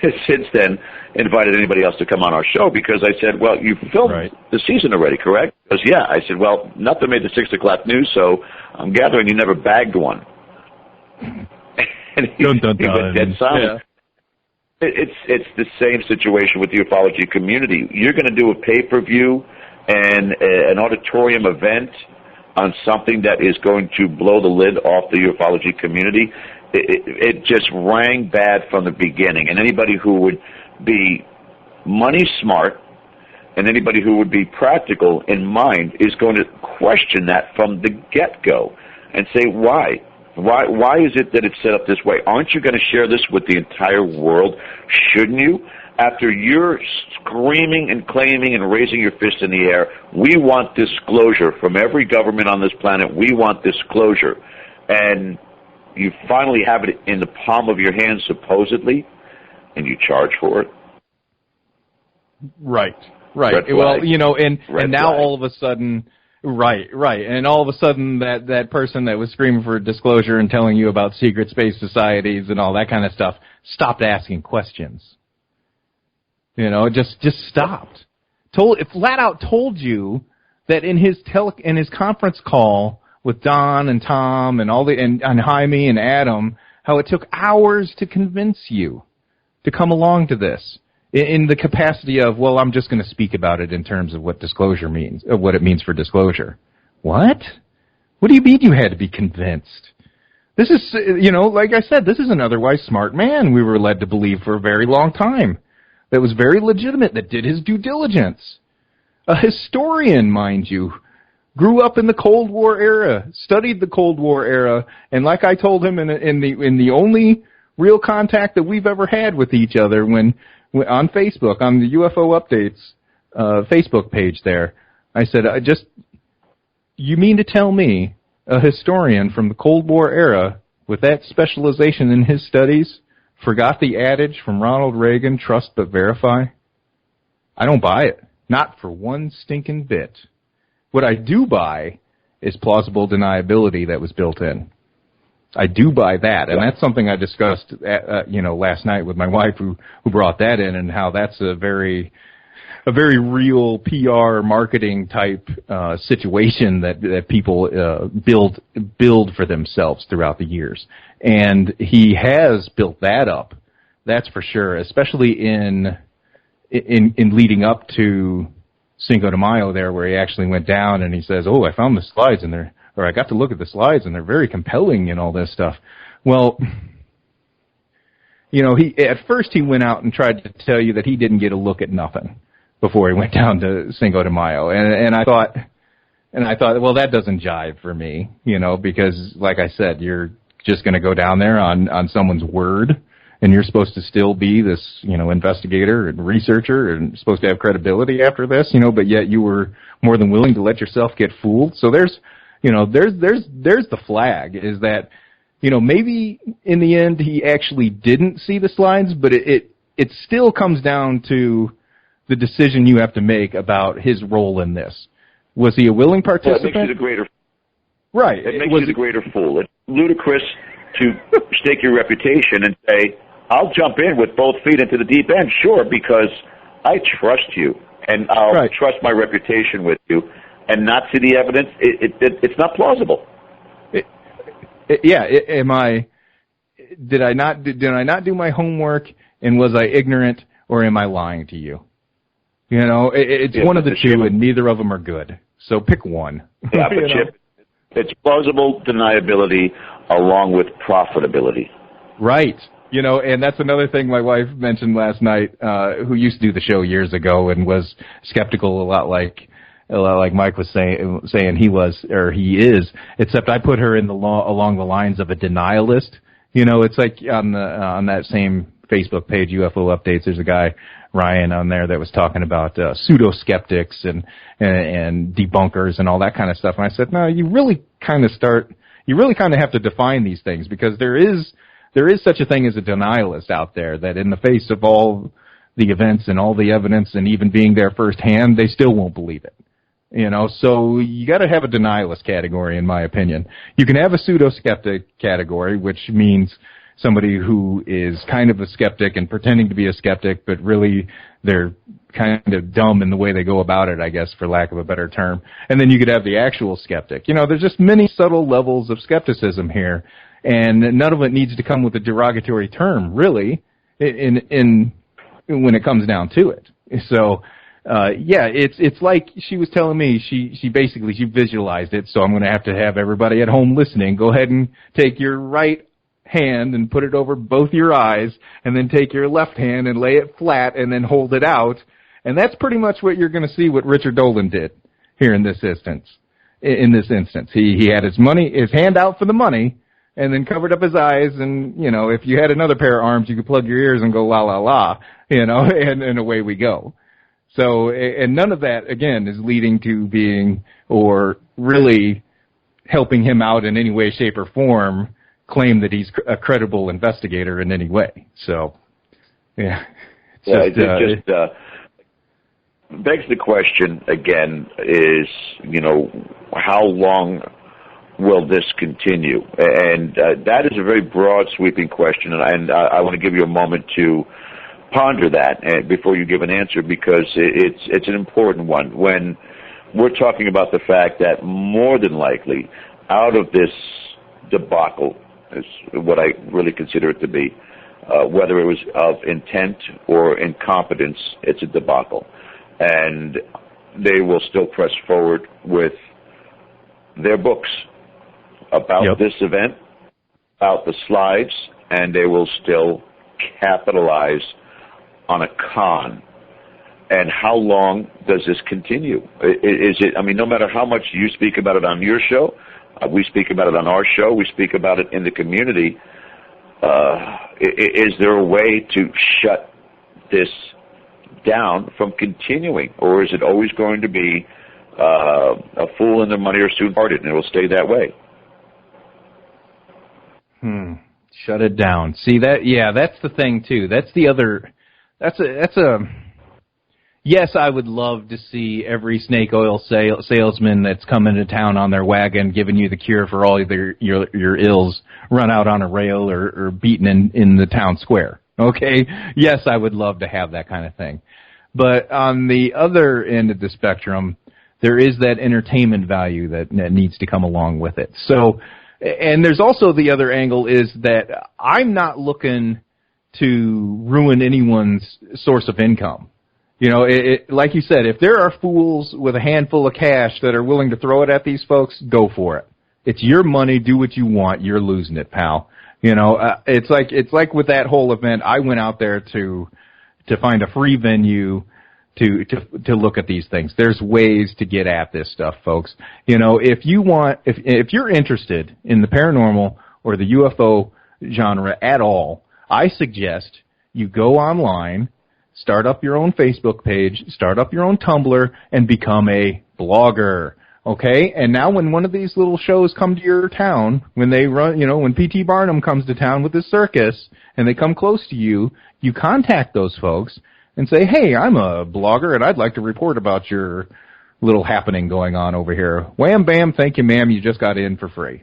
since then invited anybody else to come on our show because I said, well, you filmed the season already, correct? Because, yeah. I said, well, nothing made the 6 o'clock news, so I'm gathering you never bagged one. And he went dead silent. Yeah. It's the same situation with the ufology community. You're going to do a pay-per-view and an auditorium event on something that is going to blow the lid off the ufology community. It just rang bad from the beginning. And anybody who would be money smart and anybody who would be practical in mind is going to question that from the get-go and say, why? Why is it that it's set up this way? Aren't you going to share this with the entire world? Shouldn't you? After you're screaming and claiming and raising your fist in the air, we want disclosure from every government on this planet. We want disclosure. And you finally have it in the palm of your hand, supposedly, and you charge for it. Right. Well, you know, and now all of a sudden, right, and all of a sudden that person that was screaming for disclosure and telling you about secret space societies and all that kind of stuff stopped asking questions. You know, just stopped. Flat out told you that in his conference call with Don and Tom and and Jaime and Adam, how it took hours to convince you to come along to this in the capacity of, well, I'm just going to speak about it in terms of what disclosure means, what it means for disclosure. What? What do you mean you had to be convinced? This is, you know, like I said, this is an otherwise smart man we were led to believe for a very long time. That was very legitimate, that did his due diligence. A historian, mind you, grew up in the Cold War era, studied the Cold War era, and like I told him in the only real contact that we've ever had with each other when on Facebook, on the UFO Updates Facebook page there, I said, you mean to tell me a historian from the Cold War era with that specialization in his studies forgot the adage from Ronald Reagan, trust but verify? I don't buy it. Not for one stinking bit. What I do buy is plausible deniability that was built in. I do buy that, and that's something I discussed, last night with my wife, who brought that in, and how that's a very real PR marketing type situation that people build for themselves throughout the years, and he has built that up. That's for sure, especially in leading up to Cinco de Mayo there, where he actually went down and he says, "Oh, I found the slides in there." Or I got to look at the slides, and they're very compelling and all this stuff. Well, you know, at first he went out and tried to tell you that he didn't get a look at nothing before he went down to Cinco de Mayo. And I thought, well, that doesn't jive for me, you know, because like I said, you're just going to go down there on someone's word, and you're supposed to still be this, you know, investigator and researcher and supposed to have credibility after this, you know, but yet you were more than willing to let yourself get fooled. So there's the flag, is that, you know, maybe in the end he actually didn't see the slides, but it still comes down to the decision you have to make about his role in this. Was he a willing participant? Well, it makes you the greater. Right. It makes you the greater fool. It's ludicrous to stake your reputation and say, I'll jump in with both feet into the deep end, sure, because I trust you, and I'll trust my reputation with you. And not see the evidence, it's not plausible. Did I not do my homework, and was I ignorant, or am I lying to you? You know, it's one of the two, and neither of them are good. So pick one. Yeah, but Chip, it's plausible deniability along with profitability. Right. You know, and that's another thing my wife mentioned last night, who used to do the show years ago and was skeptical a lot like Mike was saying he is, except I put her in along the lines of a denialist. You know, it's like on that same Facebook page, UFO Updates, there's a guy, Ryan, on there that was talking about pseudo-skeptics and debunkers and all that kind of stuff. And I said, no, you really kind of have to define these things, because there is such a thing as a denialist out there that in the face of all the events and all the evidence and even being there firsthand, they still won't believe it. You know, so you got to have a denialist category, in my opinion. You can have a pseudo-skeptic category, which means somebody who is kind of a skeptic and pretending to be a skeptic, but really they're kind of dumb in the way they go about it, I guess, for lack of a better term. And then you could have the actual skeptic. You know, there's just many subtle levels of skepticism here, and none of it needs to come with a derogatory term, really, in when it comes down to it. So, yeah, it's like she was telling me, she basically visualized it, so I'm going to have everybody at home listening go ahead and take your right hand and put it over both your eyes, and then take your left hand and lay it flat and then hold it out. And that's pretty much what you're going to see what Richard Dolan did here in this instance. He had his hand out for the money, and then covered up his eyes, and, you know, if you had another pair of arms, you could plug your ears and go la la la, you know, and away we go. So, and none of that, again, is leading to being, or really helping him out in any way, shape, or form, claim that he's a credible investigator in any way. So, yeah. It begs the question, again, is, you know, how long will this continue? And that is a very broad, sweeping question, and I want to give you a moment to ponder that before you give an answer, because it's an important one. When we're talking about the fact that more than likely, out of this debacle, is what I really consider it to be, whether it was of intent or incompetence, it's a debacle. And they will still press forward with their books about this event, about the slides, and they will still capitalize on a con. And how long does this continue? Is it, I mean, no matter how much you speak about it on your show, we speak about it on our show, we speak about it in the community, is there a way to shut this down from continuing? Or is it always going to be a fool and their money are soon parted, and it will stay that way? Shut it down. See that? Yeah, that's the thing too. That's the other. That's a. Yes, I would love to see every snake oil salesman that's coming to town on their wagon, giving you the cure for all your ills, run out on a rail or beaten in the town square. Okay? Yes, I would love to have that kind of thing. But on the other end of the spectrum, there is that entertainment value that needs to come along with it. So, and there's also the other angle is that I'm not looking to ruin anyone's source of income. You know, like you said, if there are fools with a handful of cash that are willing to throw it at these folks, go for it. It's your money. Do what you want. You're losing it, pal. You know, it's like with that whole event. I went out there to find a free venue to look at these things. There's ways to get at this stuff, folks. You know, if you're interested in the paranormal or the UFO genre at all, I suggest you go online, start up your own Facebook page, start up your own Tumblr, and become a blogger. Okay? And now when one of these little shows come to your town, when they run, you know, when P.T. Barnum comes to town with his circus and they come close to you, you contact those folks and say, hey, I'm a blogger and I'd like to report about your little happening going on over here. Wham, bam, thank you, ma'am, you just got in for free.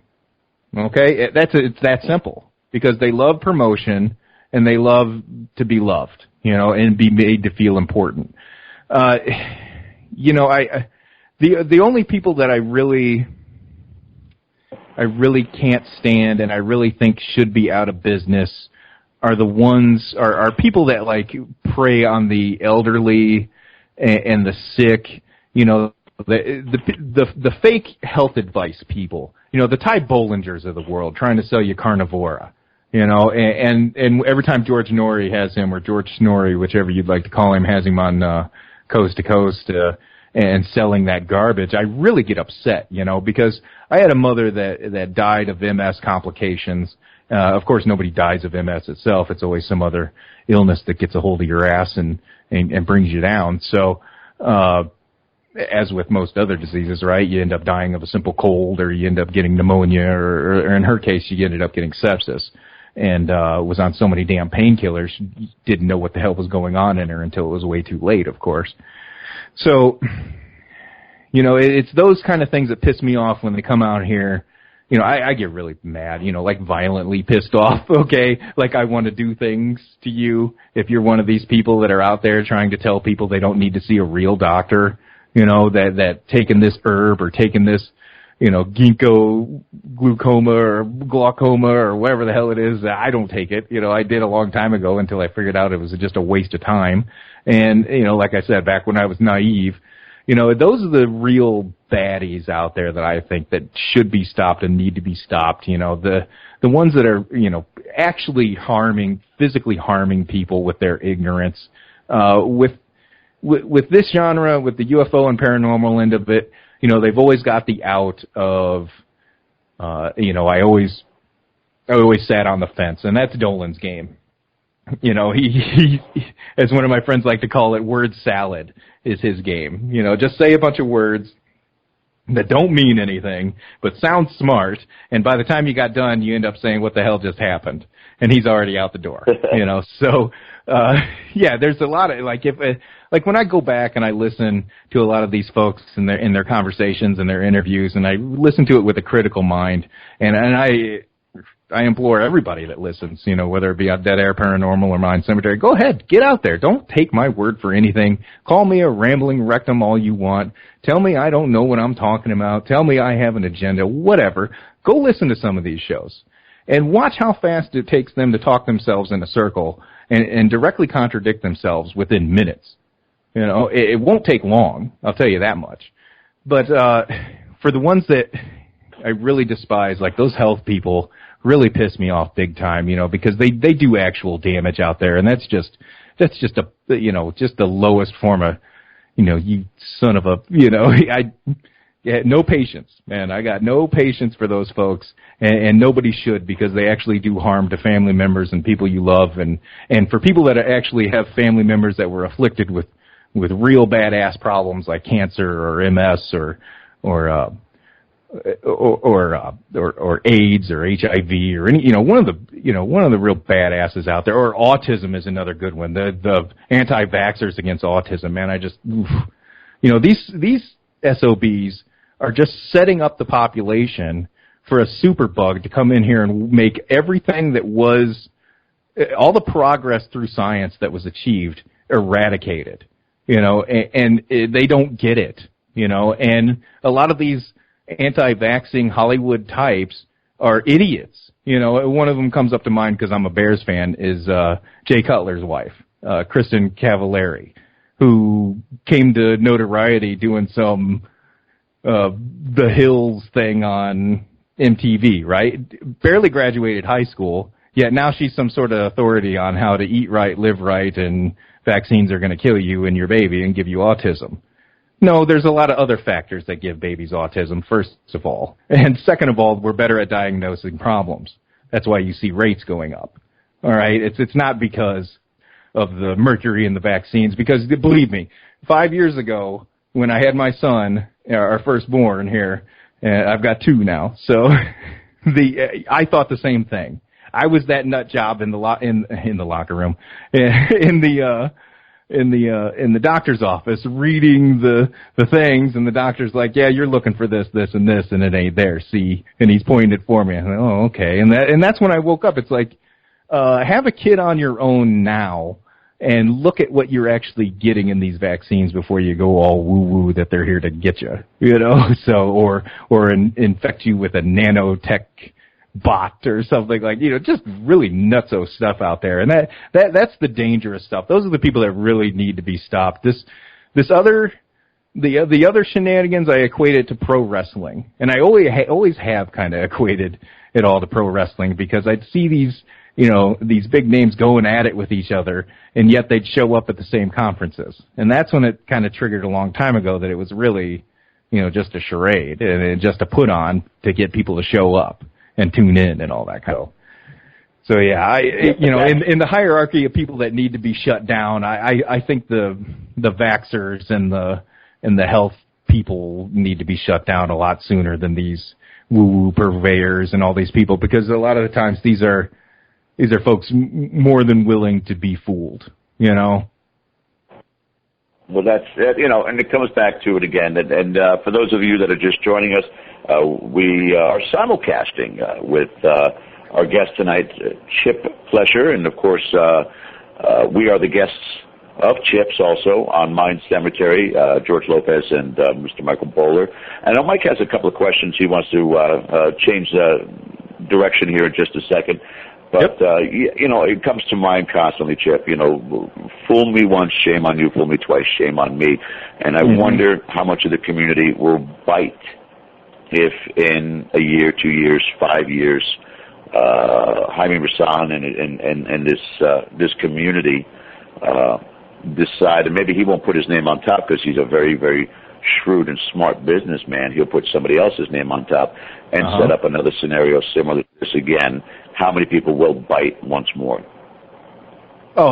Okay? It's that simple. Because they love promotion and they love to be loved, you know, and be made to feel important. You know, the only people that I really can't stand and I really think should be out of business are the ones are people that like prey on the elderly and the sick, you know, the fake health advice people, you know, the Ty Bollingers of the world trying to sell you carnivora. You know, and every time George Norrie has him, or George Snorri, whichever you'd like to call him, has him on Coast to Coast and selling that garbage, I really get upset, you know, because I had a mother that died of MS complications. Of course, nobody dies of MS itself. It's always some other illness that gets a hold of your ass and brings you down. So, as with most other diseases, right, you end up dying of a simple cold, or you end up getting pneumonia, or in her case, she ended up getting sepsis. And was on so many damn painkillers, she didn't know what the hell was going on in her until it was way too late, of course. So, you know, it's those kind of things that piss me off when they come out here I get really mad, like violently pissed off, okay? Like I want to do things to you if you're one of these people that are out there trying to tell people they don't need to see a real doctor, that taking this herb or taking this, ginkgo glaucoma or glaucoma or whatever the hell it is, I don't take it. I did a long time ago until I figured out it was just a waste of time. And, like I said, back when I was naive, those are the real baddies out there that I think that should be stopped and need to be stopped. The ones that are, actually physically harming people with their ignorance. With this genre, with the UFO and paranormal end of it, they've always got the out of, I always sat on the fence, and that's Dolan's game. He as one of my friends like to call it, word salad is his game. Just say a bunch of words that don't mean anything, but sound smart, and by the time you got done, you end up saying, what the hell just happened? And he's already out the door, So, yeah, there's a lot of, like when I go back and I listen to a lot of these folks in their conversations and their interviews, and I listen to it with a critical mind, and I implore everybody that listens, whether it be on Dead Air Paranormal or Mind-Cemetery, go ahead, get out there. Don't take my word for anything. Call me a rambling rectum all you want. Tell me I don't know what I'm talking about. Tell me I have an agenda, whatever. Go listen to some of these shows and watch how fast it takes them to talk themselves in a circle and directly contradict themselves within minutes. It won't take long, I'll tell you that much. But for the ones that I really despise, like those health people, really piss me off big time, because they do actual damage out there, and that's just just the lowest form of, you son of a, no patience, man. I got no patience for those folks, and nobody should, because they actually do harm to family members and people you love, and for people that actually have family members that were afflicted with real badass problems like cancer or MS or AIDS or HIV or any, one of the real badasses out there, or autism is another good one. The anti-vaxxers against autism, man, these SOBs are just setting up the population for a superbug to come in here and make everything that was, all the progress through science that was achieved eradicated, and they don't get it, and a lot of these anti-vaxxing Hollywood types are idiots. One of them comes up to mind because I'm a Bears fan, is Jay Cutler's wife, Kristen Cavallari, who came to notoriety doing some The Hills thing on MTV, right? Barely graduated high school, yet now she's some sort of authority on how to eat right, live right, and vaccines are going to kill you and your baby and give you autism. No, there's a lot of other factors that give babies autism, first of all. And second of all, we're better at diagnosing problems. That's why you see rates going up. All right? It's not because of the mercury in the vaccines, because believe me, 5 years ago, when I had my son, our firstborn here, I've got two now, so I thought the same thing. I was that nut job in the locker room, in the doctor's office, reading the things, and the doctor's like, yeah, you're looking for this, this, and this, and it ain't there, see? And he's pointing it for me. I'm like, oh, okay. And that's when I woke up. It's like, have a kid on your own now, and look at what you're actually getting in these vaccines before you go all woo-woo that they're here to get you, so, or infect you with a nanotech bot or something like, just really nutso stuff out there. And that's the dangerous stuff. Those are the people that really need to be stopped. The other shenanigans, I equate it to pro wrestling. And I always have kind of equated it all to pro wrestling, because I'd see these big names going at it with each other, and yet they'd show up at the same conferences. And that's when it kind of triggered a long time ago that it was really, just a charade and just a put on to get people to show up and tune in and all that kind of. So yeah, in the hierarchy of people that need to be shut down, I think the vaxxers and the health people need to be shut down a lot sooner than these woo-woo purveyors and all these people, because a lot of the times these are folks more than willing to be fooled, Well, that's and it comes back to it again. And for those of you that are just joining us, we are simulcasting with our guest tonight, Chip Plescher, and of course, we are the guests of Chips also on Mind Cemetery, George Lopez and Mr. Michael Bowler. And Mike has a couple of questions. He wants to change direction here in just a second. But, it comes to mind constantly, Chip, fool me once, shame on you, fool me twice, shame on me. And I wonder how much of the community will bite if in a year, 2 years, 5 years, Jaime Maussan and this community decide, and maybe he won't put his name on top because he's a very, very shrewd and smart businessman. He'll put somebody else's name on top and set up another scenario similar to this again. How many people will bite once more? Oh,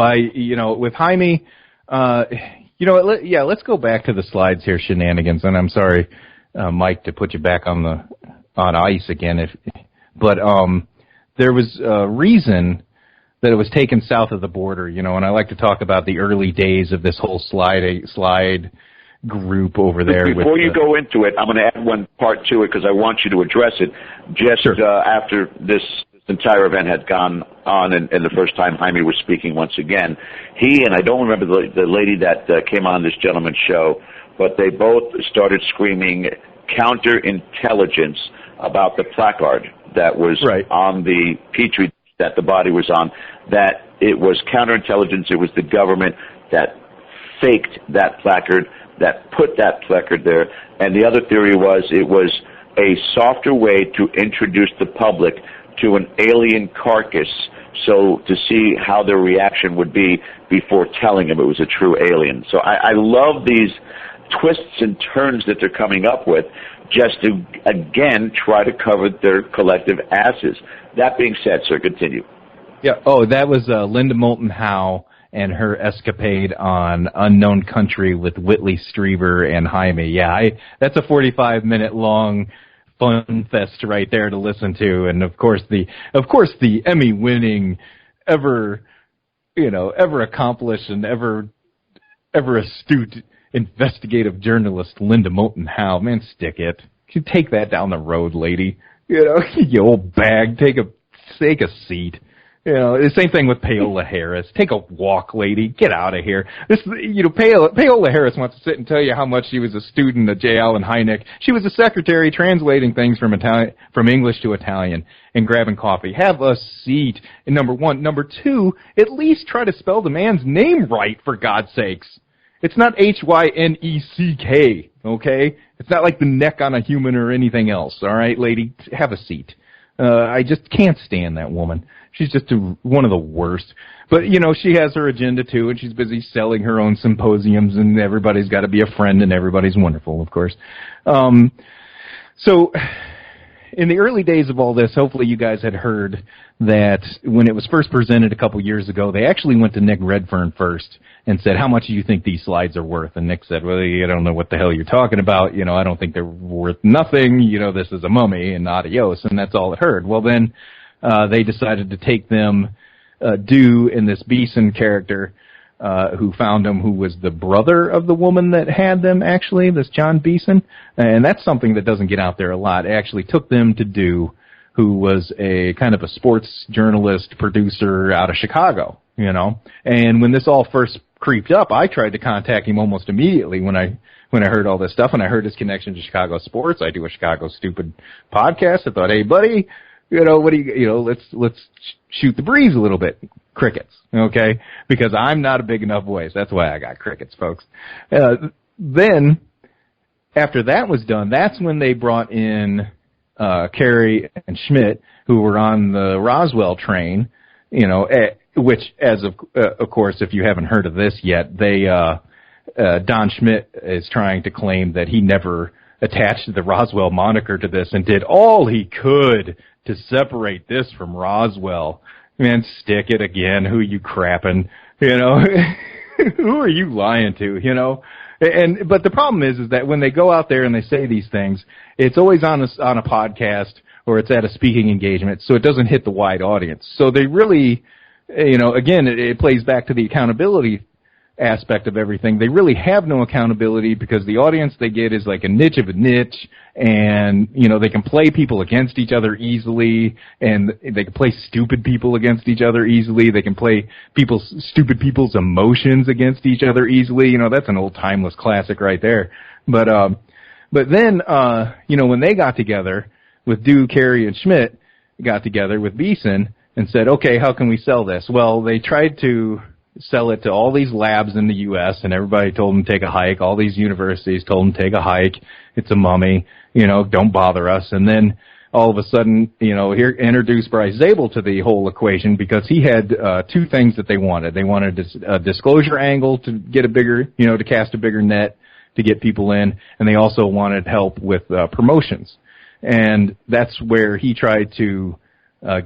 with Jaime, let's go back to the slides here, shenanigans. And I'm sorry, Mike, to put you back on ice again. But there was a reason that it was taken south of the border, and I like to talk about the early days of this whole slide group over there. Before you go into it, I'm going to add one part to it because I want you to address it. Just after this entire event had gone on, and the first time Jaime was speaking once again, he and I don't remember the lady that came on this gentleman's show, but they both started screaming counterintelligence about the placard that was on the Petri that the body was on, that it was counterintelligence, it was the government that faked that placard, that put that placard there. And the other theory was it was a softer way to introduce the public to an alien carcass, so to see how their reaction would be before telling them it was a true alien. So I love these twists and turns that they're coming up with just to, again, try to cover their collective asses. That being said, sir, continue. Yeah. Oh, that was Linda Moulton Howe and her escapade on Unknown Country with Whitley Strieber and Jaime. Yeah, that's a 45-minute long fun fest right there to listen to. And of course the Emmy-winning, ever accomplished and ever astute investigative journalist Linda Moulton Howe. Man, stick it. You take that down the road, lady. You old bag. Take a seat. The same thing with Paola Harris. Take a walk, lady. Get out of here. Paola Harris wants to sit and tell you how much she was a student of J. Allen Hynek. She was a secretary translating things from English to Italian and grabbing coffee. Have a seat. And number one. Number two, at least try to spell the man's name right, for God's sakes. It's not Hyneck, okay? It's not like the neck on a human or anything else, all right, lady? Have a seat. I just can't stand that woman. She's just one of the worst. But, she has her agenda, too, and she's busy selling her own symposiums, and everybody's got to be a friend, and everybody's wonderful, of course. So in the early days of all this, hopefully you guys had heard that when it was first presented a couple years ago, they actually went to Nick Redfern first and said, how much do you think these slides are worth? And Nick said, well, I don't know what the hell you're talking about. I don't think they're worth nothing. This is a mummy and adios. And that's all it heard. Well, then they decided to take them, Dew and this Beeson character, who found him, who was the brother of the woman that had them, actually, this John Beeson. And that's something that doesn't get out there a lot. It actually took them to Dew, who was a kind of a sports journalist, producer out of Chicago, And when this all first creeped up, I tried to contact him almost immediately when I heard all this stuff, and I heard his connection to Chicago sports. I do a Chicago Stupid podcast. I thought, hey, buddy, what do you, let's shoot the breeze a little bit. Crickets, okay? Because I'm not a big enough voice. That's why I got crickets, folks. Then, after that was done, that's when they brought in Carey and Schmidt, who were on the Roswell train, which, as of course, if you haven't heard of this yet, Don Schmidt is trying to claim that he never attached the Roswell moniker to this and did all he could to separate this from Roswell. Man, stick it again. Who you crapping? Who are you lying to? But the problem is that when they go out there and they say these things, it's always on a podcast or it's at a speaking engagement, so it doesn't hit the wide audience. So they really, again, it plays back to the accountability aspect of everything. They really have no accountability because the audience they get is like a niche of a niche, and, you know, they can play people against each other easily, and they can play stupid people against each other easily. They can play stupid people's emotions against each other easily. You know, that's an old timeless classic right there. But then, you know, when they got together with Dew, Carey, and Schmidt got together with Beeson and said, okay, how can we sell this? Well, they tried to sell it to all these labs in the U.S., and everybody told them take a hike. All these universities told them take a hike. It's a mummy. You know, don't bother us. And then all of a sudden, you know, here introduce Bryce Zabel to the whole equation because he had two things that they wanted. They wanted a disclosure angle to get a bigger, you know, to cast a bigger net to get people in, and they also wanted help with promotions. And that's where he tried to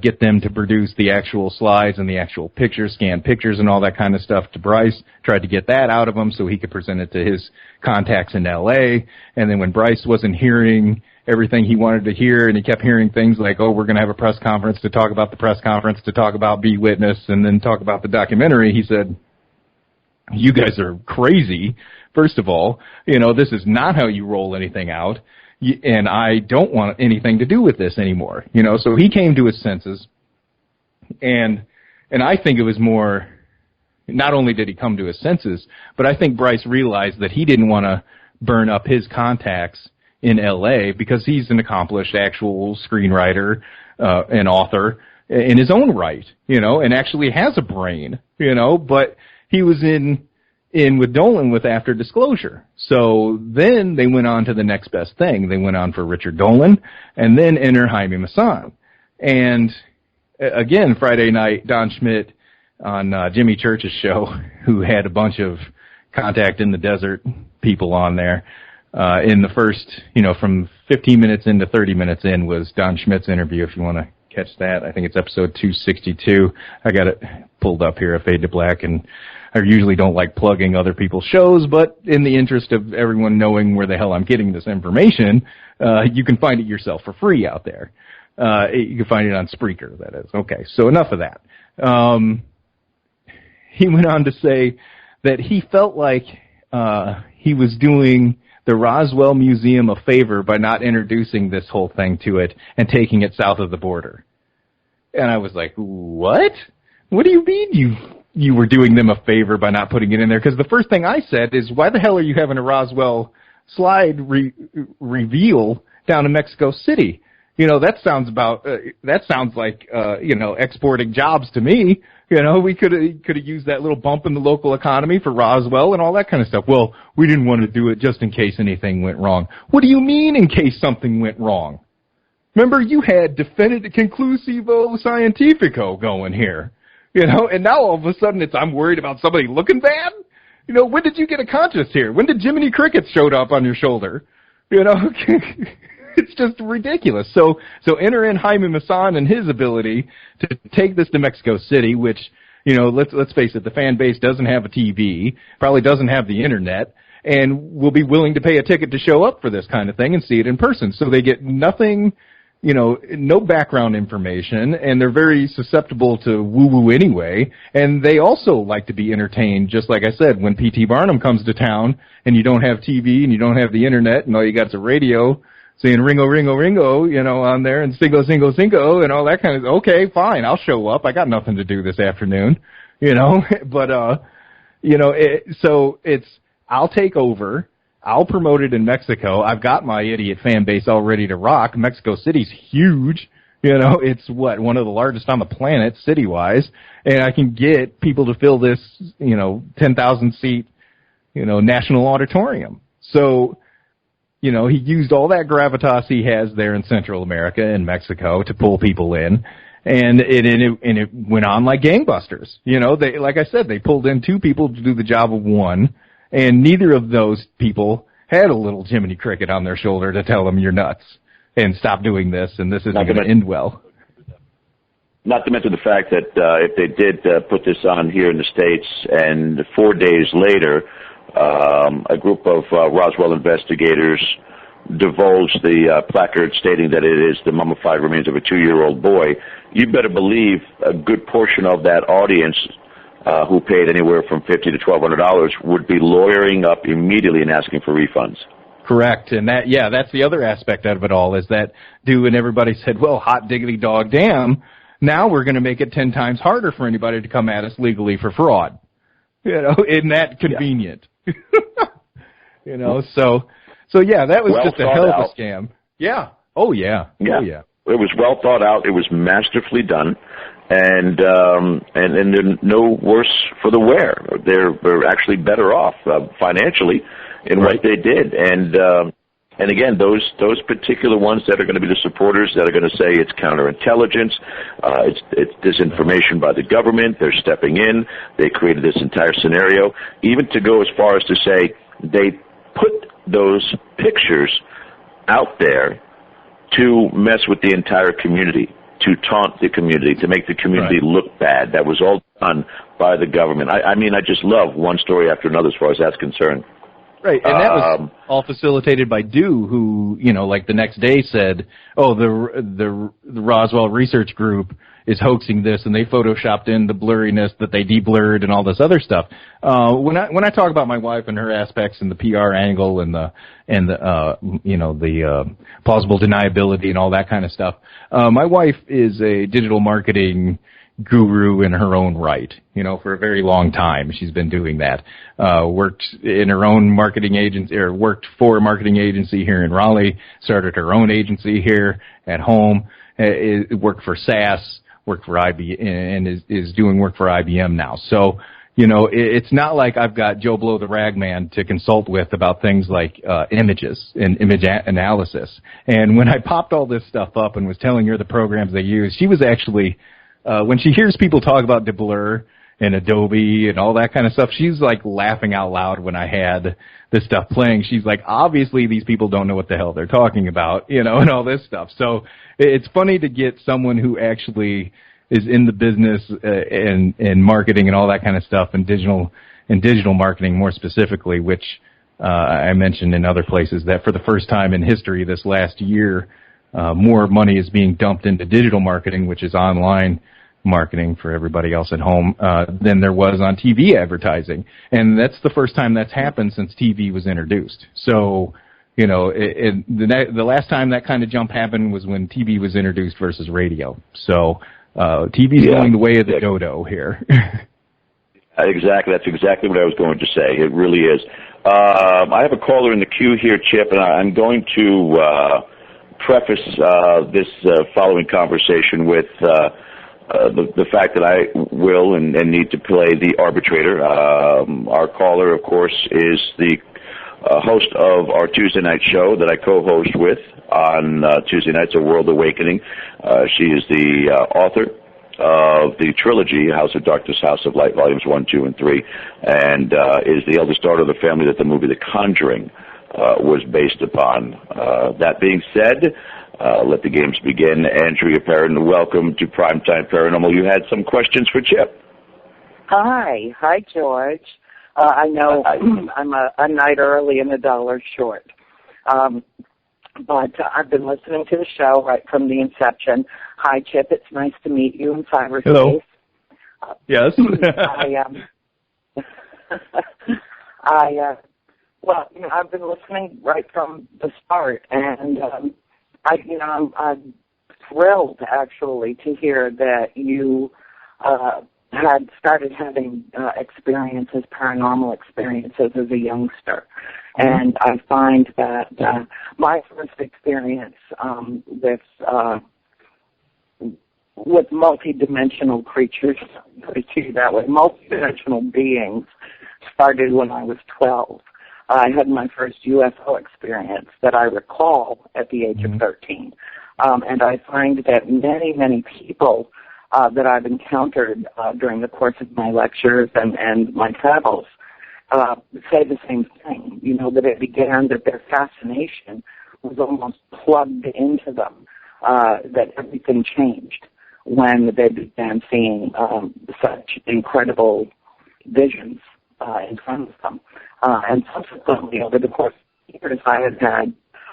get them to produce the actual slides and the actual pictures, scanned pictures and all that kind of stuff to Bryce, tried to get that out of him so he could present it to his contacts in L.A. And then when Bryce wasn't hearing everything he wanted to hear and he kept hearing things like, oh, we're going to have a press conference to talk about the press conference, to talk about Be Witness, and then talk about the documentary, he said, you guys are crazy. First of all, you know, this is not how you roll anything out. And I don't want anything to do with this anymore, you know. So he came to his senses, and I think it was more. Not only did he come to his senses, but I think Bryce realized that he didn't want to burn up his contacts in L.A. because he's an accomplished actual screenwriter and author in his own right, you know, and actually has a brain, you know. But he was in with Dolan with After Disclosure. So then they went on to the next best thing. They went on for Richard Dolan, and then enter Jaime Maussan. And again, Friday night, Don Schmidt on Jimmy Church's show, who had a bunch of Contact in the Desert people on there. In the first, you know, from 15 minutes in to 30 minutes in was Don Schmidt's interview, if you want to catch that. I think it's episode 262. I got it pulled up here, A Fade to Black, and I usually don't like plugging other people's shows, but in the interest of everyone knowing where the hell I'm getting this information, you can find it yourself for free out there. You can find it on Spreaker, that is. Okay, so enough of that. He went on to say that he felt like he was doing the Roswell Museum a favor by not introducing this whole thing to it and taking it south of the border. And I was like, what? What do you mean you were doing them a favor by not putting it in there? Because the first thing I said is, why the hell are you having a Roswell slide reveal down in Mexico City? You know, that sounds like you know, exporting jobs to me. You know, we could have used that little bump in the local economy for Roswell and all that kind of stuff. Well, we didn't want to do it just in case anything went wrong. What do you mean in case something went wrong? Remember, you had definitive conclusivo scientifico going here. You know, and now all of a sudden I'm worried about somebody looking bad? You know, when did you get a conscience here? When did Jiminy Cricket showed up on your shoulder? You know, it's just ridiculous. So enter in Jaime Maussan and his ability to take this to Mexico City, which, you know, let's face it, the fan base doesn't have a TV, probably doesn't have the internet, and will be willing to pay a ticket to show up for this kind of thing and see it in person. So they get nothing, you know, no background information, and they're very susceptible to woo-woo anyway, and they also like to be entertained, just like I said, when P.T. Barnum comes to town, and you don't have TV, and you don't have the internet, and all you got is a radio saying Ringo, Ringo, Ringo, you know, on there, and Cinco, Cinco, Cinco, and all that kind of, okay, fine, I'll show up, I got nothing to do this afternoon, you know, but, you know, so it's, I'll take over, I'll promote it in Mexico. I've got my idiot fan base all ready to rock. Mexico City's huge. You know, it's one of the largest on the planet city-wise. And I can get people to fill this, you know, 10,000 seat, you know, national auditorium. So, you know, he used all that gravitas he has there in Central America and Mexico to pull people in. And it went on like gangbusters. You know, they, like I said, they pulled in two people to do the job of one. And neither of those people had a little Jiminy Cricket on their shoulder to tell them you're nuts and stop doing this and this isn't going to end well. Not to mention the fact that if they did put this on here in the States and 4 days later a group of Roswell investigators divulged the placard stating that it is the mummified remains of a 2-year-old boy, you better believe a good portion of that audience who paid anywhere from $50 to $1,200 would be lawyering up immediately and asking for refunds. Correct. And that's the other aspect of it all, is that and everybody said, well, hot diggity dog damn, now we're going to make it 10 times harder for anybody to come at us legally for fraud. Isn't that convenient? Yeah. So that was just a hell of a scam. Yeah. Oh, yeah. Yeah. Oh, yeah. It was well thought out. It was masterfully done. And they're no worse for the wear. They're actually better off financially in what they did. And again, those particular ones that are going to be the supporters that are going to say it's counterintelligence, it's disinformation by the government, they're stepping in, they created this entire scenario, even to go as far as to say they put those pictures out there to mess with the entire community, to taunt the community, to make the community look bad. That was all done by the government. I mean, I just love one story after another as far as that's concerned. Right, and that was all facilitated by Dew, who, like the next day said, oh, the Roswell Research Group is hoaxing this, and they photoshopped in the blurriness that they de-blurred and all this other stuff. When I talk about my wife and her aspects and the PR angle and the plausible deniability and all that kind of stuff, my wife is a digital marketing guru in her own right. For a very long time she's been doing that. Worked in her own marketing agency, or worked for a marketing agency here in Raleigh, started her own agency here at home, worked for SAS, worked for IBM, and is doing work for IBM now. So, it's not like I've got Joe Blow the Ragman to consult with about things like images and image analysis. And when I popped all this stuff up and was telling her the programs they use, she was actually, when she hears people talk about deblur and Adobe and all that kind of stuff, she's like laughing out loud when I had this stuff playing. She's like, obviously these people don't know what the hell they're talking about, and all this stuff. So it's funny to get someone who actually is in the business and marketing and all that kind of stuff, and digital marketing more specifically, which I mentioned in other places that for the first time in history this last year, more money is being dumped into digital marketing, which is online marketing for everybody else at home, than there was on TV advertising. And that's the first time that's happened since TV was introduced. So, the last time that kind of jump happened was when TV was introduced versus radio. So, TV's going the way of the dodo here. Exactly. That's exactly what I was going to say. It really is. I have a caller in the queue here, Chip, and I'm going to preface this following conversation with the fact that I will and need to play the arbitrator. Our caller, of course, is the host of our Tuesday night show that I co-host with on Tuesday nights, A World Awakening. She is the author of the trilogy, House of Darkness, House of Light, Volumes 1, 2, and 3, and is the eldest daughter of the family that the movie The Conjuring was based upon. That being said, let the games begin. Andrea Perrin, welcome to Primetime Paranormal. You had some questions for Chip. Hi, George. I know I'm a night early and $1 short, but I've been listening to the show right from the inception. Hi, Chip. It's nice to meet you in cyberspace. Hello. Yes. I've been listening right from the start, and I'm thrilled actually to hear that you had started having paranormal experiences as a youngster. And I find that my first experience with multidimensional creatures, put it to you that way, multidimensional beings, started when I was 12. I had my first UFO experience that I recall at the age of 13. And I find that many, many people that I've encountered during the course of my lectures and my travels say the same thing, that it began, that their fascination was almost plugged into them, that everything changed when they began seeing such incredible visions in front of them. And subsequently, over the course of years, I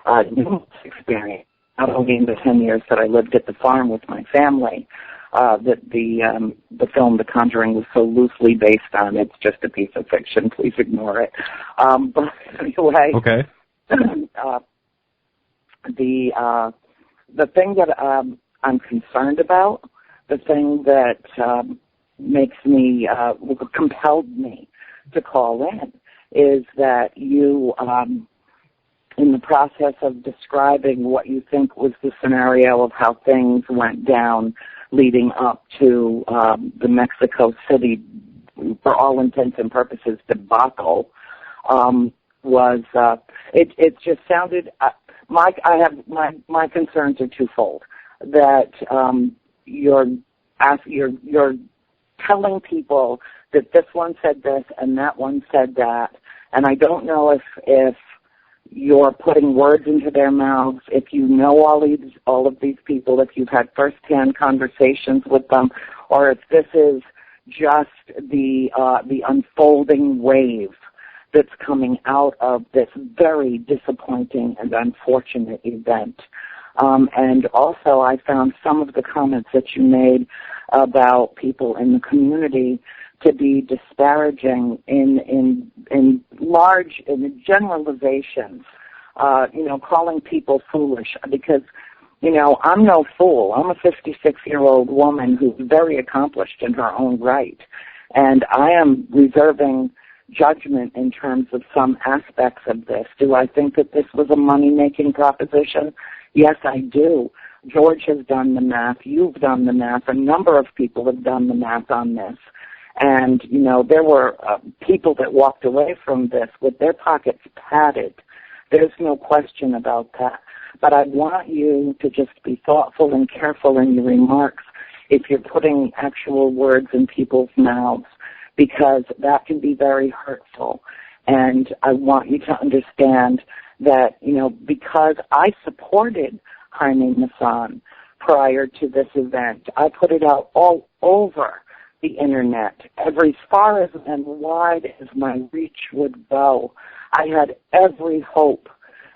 had numerous experience, not only in the 10 years that I lived at the farm with my family, that the film The Conjuring was so loosely based on. It's just a piece of fiction. Please ignore it. But anyway, okay. The thing that I'm concerned about, the thing that makes me compelled me to call in, is that you, in the process of describing what you think was the scenario of how things went down leading up to the Mexico City, for all intents and purposes, debacle, it just sounded. My concerns are twofold. That you're telling people that this one said this and that one said that, and I don't know if you're putting words into their mouths, if you know all of these people, if you've had first-hand conversations with them, or if this is just the unfolding wave that's coming out of this very disappointing and unfortunate event. And also I found some of the comments that you made about people in the community to be disparaging in generalizations, calling people foolish, because, I'm no fool. I'm a 56-year-old woman who's very accomplished in her own right, and I am reserving judgment in terms of some aspects of this. Do I think that this was a money-making proposition? Yes, I do. George has done the math. You've done the math. A number of people have done the math on this. And, there were people that walked away from this with their pockets padded. There's no question about that. But I want you to just be thoughtful and careful in your remarks if you're putting actual words in people's mouths, because that can be very hurtful. And I want you to understand that, because I supported Jaime Maussan prior to this event, I put it out all over the Internet, as far as and wide as my reach would go. I had every hope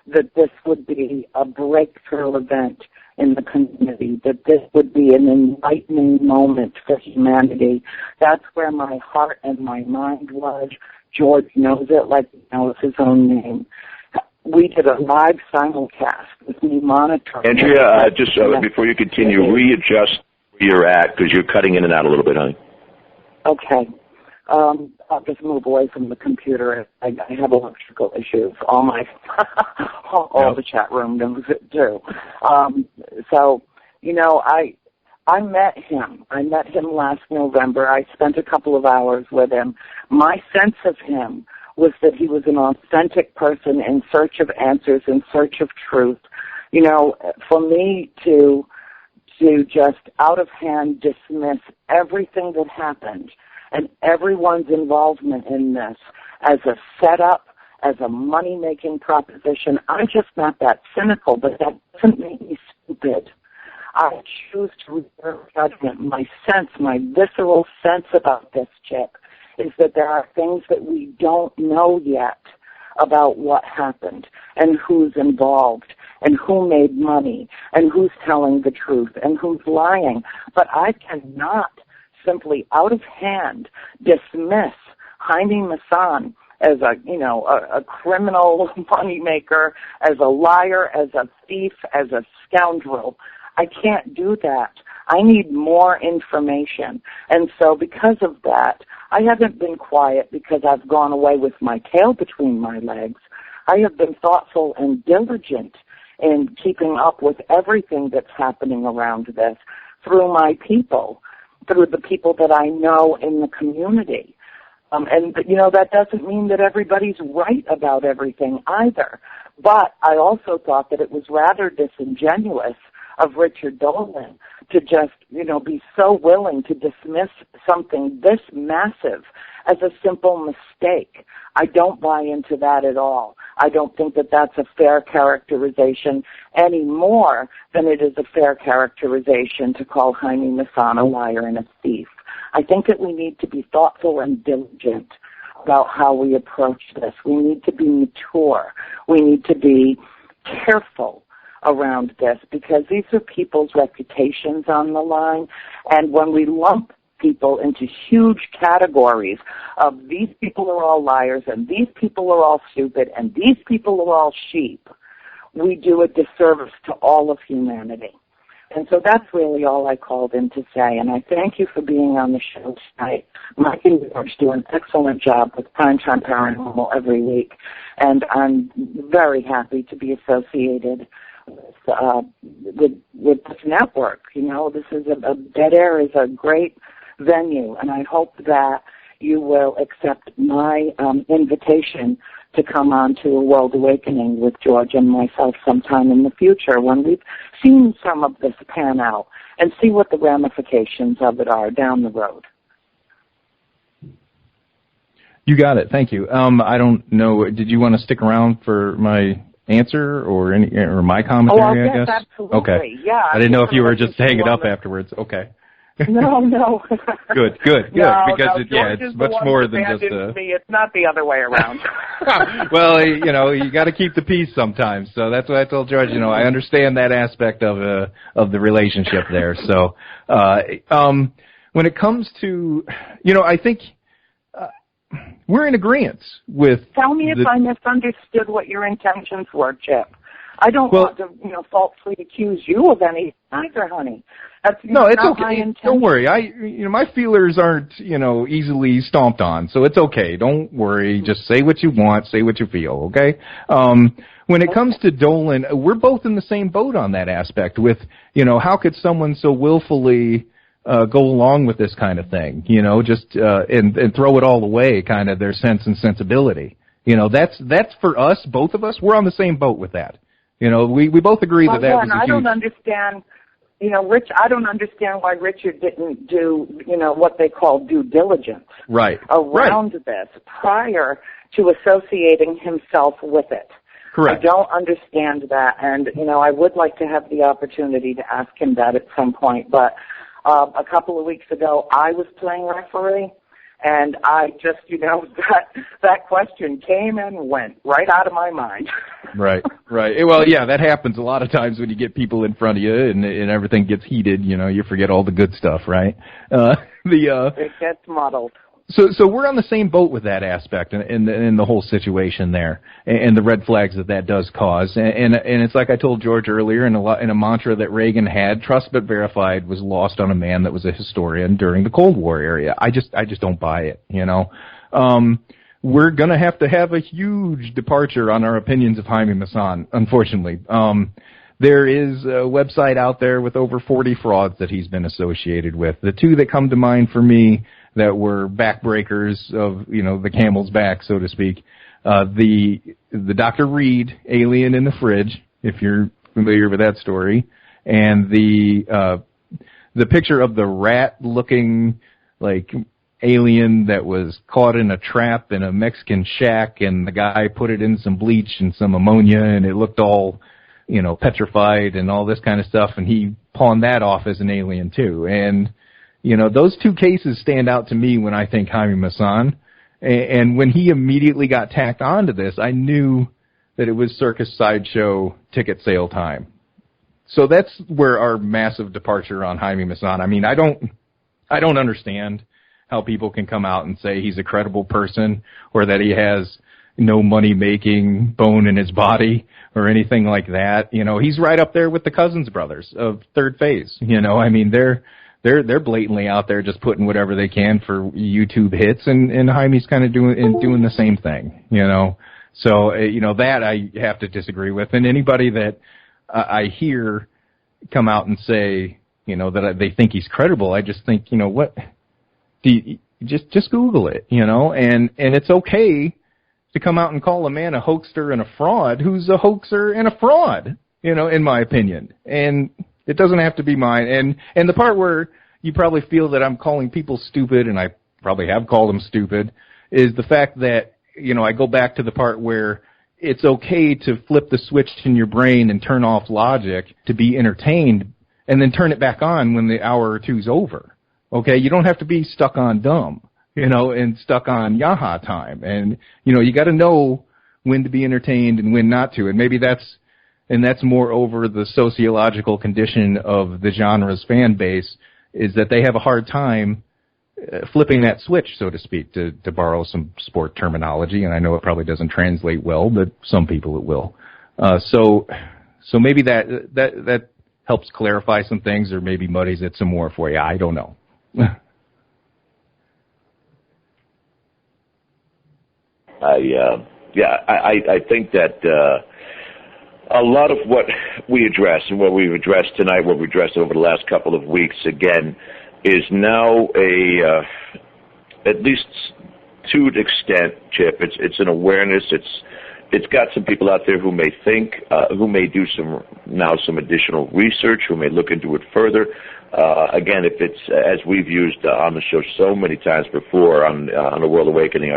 that this would be a breakthrough event in the community, that this would be an enlightening moment for humanity. That's where my heart and my mind was. George knows it like he knows his own name. We did a live simulcast with me monitoring. Andrea, just before you continue, readjust where you're at, because you're cutting in and out a little bit, honey. Okay. I'll just move away from the computer. I have electrical issues. All the chat room knows it too. I met him. I met him last November. I spent a couple of hours with him. My sense of him was that he was an authentic person in search of answers, in search of truth. For me to just out of hand dismiss everything that happened and everyone's involvement in this as a setup, as a money-making proposition, I'm just not that cynical, but that doesn't make me stupid. I choose to reserve judgment. My visceral sense about this chick is that there are things that we don't know yet about what happened and who's involved and who made money and who's telling the truth and who's lying. But I cannot simply out of hand dismiss Jaime Maussan as a criminal moneymaker, as a liar, as a thief, as a scoundrel. I can't do that. I need more information. And so because of that, I haven't been quiet because I've gone away with my tail between my legs. I have been thoughtful and diligent in keeping up with everything that's happening around this through my people, through the people that I know in the community. That doesn't mean that everybody's right about everything either. But I also thought that it was rather disingenuous of Richard Dolan to just, be so willing to dismiss something this massive as a simple mistake. I don't buy into that at all. I don't think that that's a fair characterization any more than it is a fair characterization to call Jaime Maussan a liar and a thief. I think that we need to be thoughtful and diligent about how we approach this. We need to be mature. We need to be careful around this, because these are people's reputations on the line, and when we lump people into huge categories of these people are all liars and these people are all stupid and these people are all sheep, we do a disservice to all of humanity. And so that's really all I called in to say, and I thank you for being on the show tonight. Mike and George do an excellent job with Primetime Paranormal every week, and I'm very happy to be associated with this network. You know, this is Dead Air is a great venue, and I hope that you will accept my invitation to come on to A World Awakening with George and myself sometime in the future when we've seen some of this pan out and see what the ramifications of it are down the road. You got it. Thank you. I don't know. Did you want to stick around for my answer or my commentary? I guess. Absolutely. Okay. Yeah. I didn't know if you were just hanging up afterwards. Okay. No. Good. No, because it's much more than just me. It's not the other way around. Well, you know, you got to keep the peace sometimes. So that's what I told George. You know, I understand that aspect of the relationship there. So, when it comes to, you know, I think we're in agreement with. Tell me if I misunderstood what your intentions were, Chip. I don't want to, you know, falsely accuse you of any either, honey. That's no, it's not okay. my intention. Don't worry. My feelers aren't, you know, easily stomped on, so it's okay. Don't worry. Just say what you want, say what you feel, okay? When it comes to Dolan, we're both in the same boat on that aspect with, you know, how could someone so willfully go along with this kind of thing, you know, just and throw it all away, kind of their sense and sensibility. You know, that's for us, both of us, we're on the same boat with that. You know, we both agree that was a huge... I don't understand, you know, I don't understand why Richard didn't do, you know, what they call due diligence around this prior to associating himself with it. Correct. I don't understand that, and, you know, I would like to have the opportunity to ask him that at some point, but a couple of weeks ago I was playing referee, and I just, you know, that question came and went right out of my mind. Right. Well, yeah, that happens a lot of times when you get people in front of you and everything gets heated. You know, you forget all the good stuff, right? It gets muddled. So we're on the same boat with that aspect and the whole situation there and the red flags that does cause. And it's like I told George earlier in a mantra that Reagan had, trust but verified, was lost on a man that was a historian during the Cold War era. I just don't buy it, you know. We're going to have a huge departure on our opinions of Jaime Maussan, unfortunately. There is a website out there with over 40 frauds that he's been associated with. The two that come to mind for me that were backbreakers of, you know, the camel's back, so to speak. The Dr. Reed alien in the fridge, if you're familiar with that story, and the picture of the rat-looking, like, alien that was caught in a trap in a Mexican shack, and the guy put it in some bleach and some ammonia, and it looked all, you know, petrified and all this kind of stuff, and he pawned that off as an alien too. And, you know, those two cases stand out to me when I think Jaime Maussan. And when he immediately got tacked onto this, I knew that it was circus sideshow ticket sale time. So that's where our massive departure on Jaime Maussan. I mean, I don't understand how people can come out and say he's a credible person or that he has no money-making bone in his body or anything like that. You know, he's right up there with the Cousins brothers of Third Phase. You know, I mean, they're blatantly out there just putting whatever they can for YouTube hits, and Jaime's kind of doing the same thing, you know. So, you know, that I have to disagree with. And anybody that I hear come out and say, you know, that they think he's credible, I just think, you know, what? Just Google it, you know, and it's okay to come out and call a man a hoaxer and a fraud who's a hoaxer and a fraud, you know, in my opinion. And it doesn't have to be mine. And the part where you probably feel that I'm calling people stupid, and I probably have called them stupid, is the fact that, you know, I go back to the part where it's okay to flip the switch in your brain and turn off logic to be entertained and then turn it back on when the hour or two's over. Okay? You don't have to be stuck on dumb, you know, and stuck on yaha time. And, you know, you got to know when to be entertained and when not to. And maybe that's, and that's more over the sociological condition of the genre's fan base, is that they have a hard time flipping that switch, so to speak, to borrow some sport terminology, and I know it probably doesn't translate well, but some people it will. So maybe that helps clarify some things, or maybe muddies it some more for you. I don't know. I think that a lot of what we address and what we've addressed tonight, what we've addressed over the last couple of weeks, again, is now at least to an extent, Chip, it's an awareness. It's got some people out there who may think, who may do some additional research, who may look into it further. Again, if it's, as we've used on the show so many times before on A World Awakening,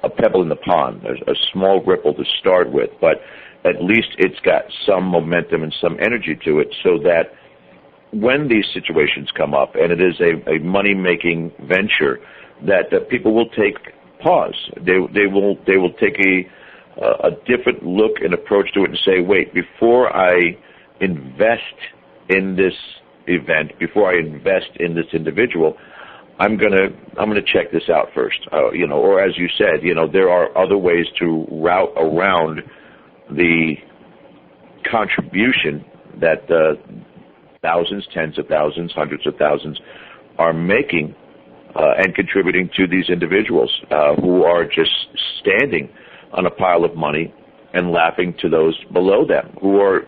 a pebble in the pond, a small ripple to start with, but at least it's got some momentum and some energy to it, so that when these situations come up, and it is a money-making venture, that people will take pause. They will take a different look and approach to it and say, wait, before I invest in this event, before I invest in this individual, I'm gonna check this out first. Or as you said, there are other ways to route around the contribution that thousands, tens of thousands, hundreds of thousands are making and contributing to these individuals who are just standing on a pile of money and laughing to those below them who are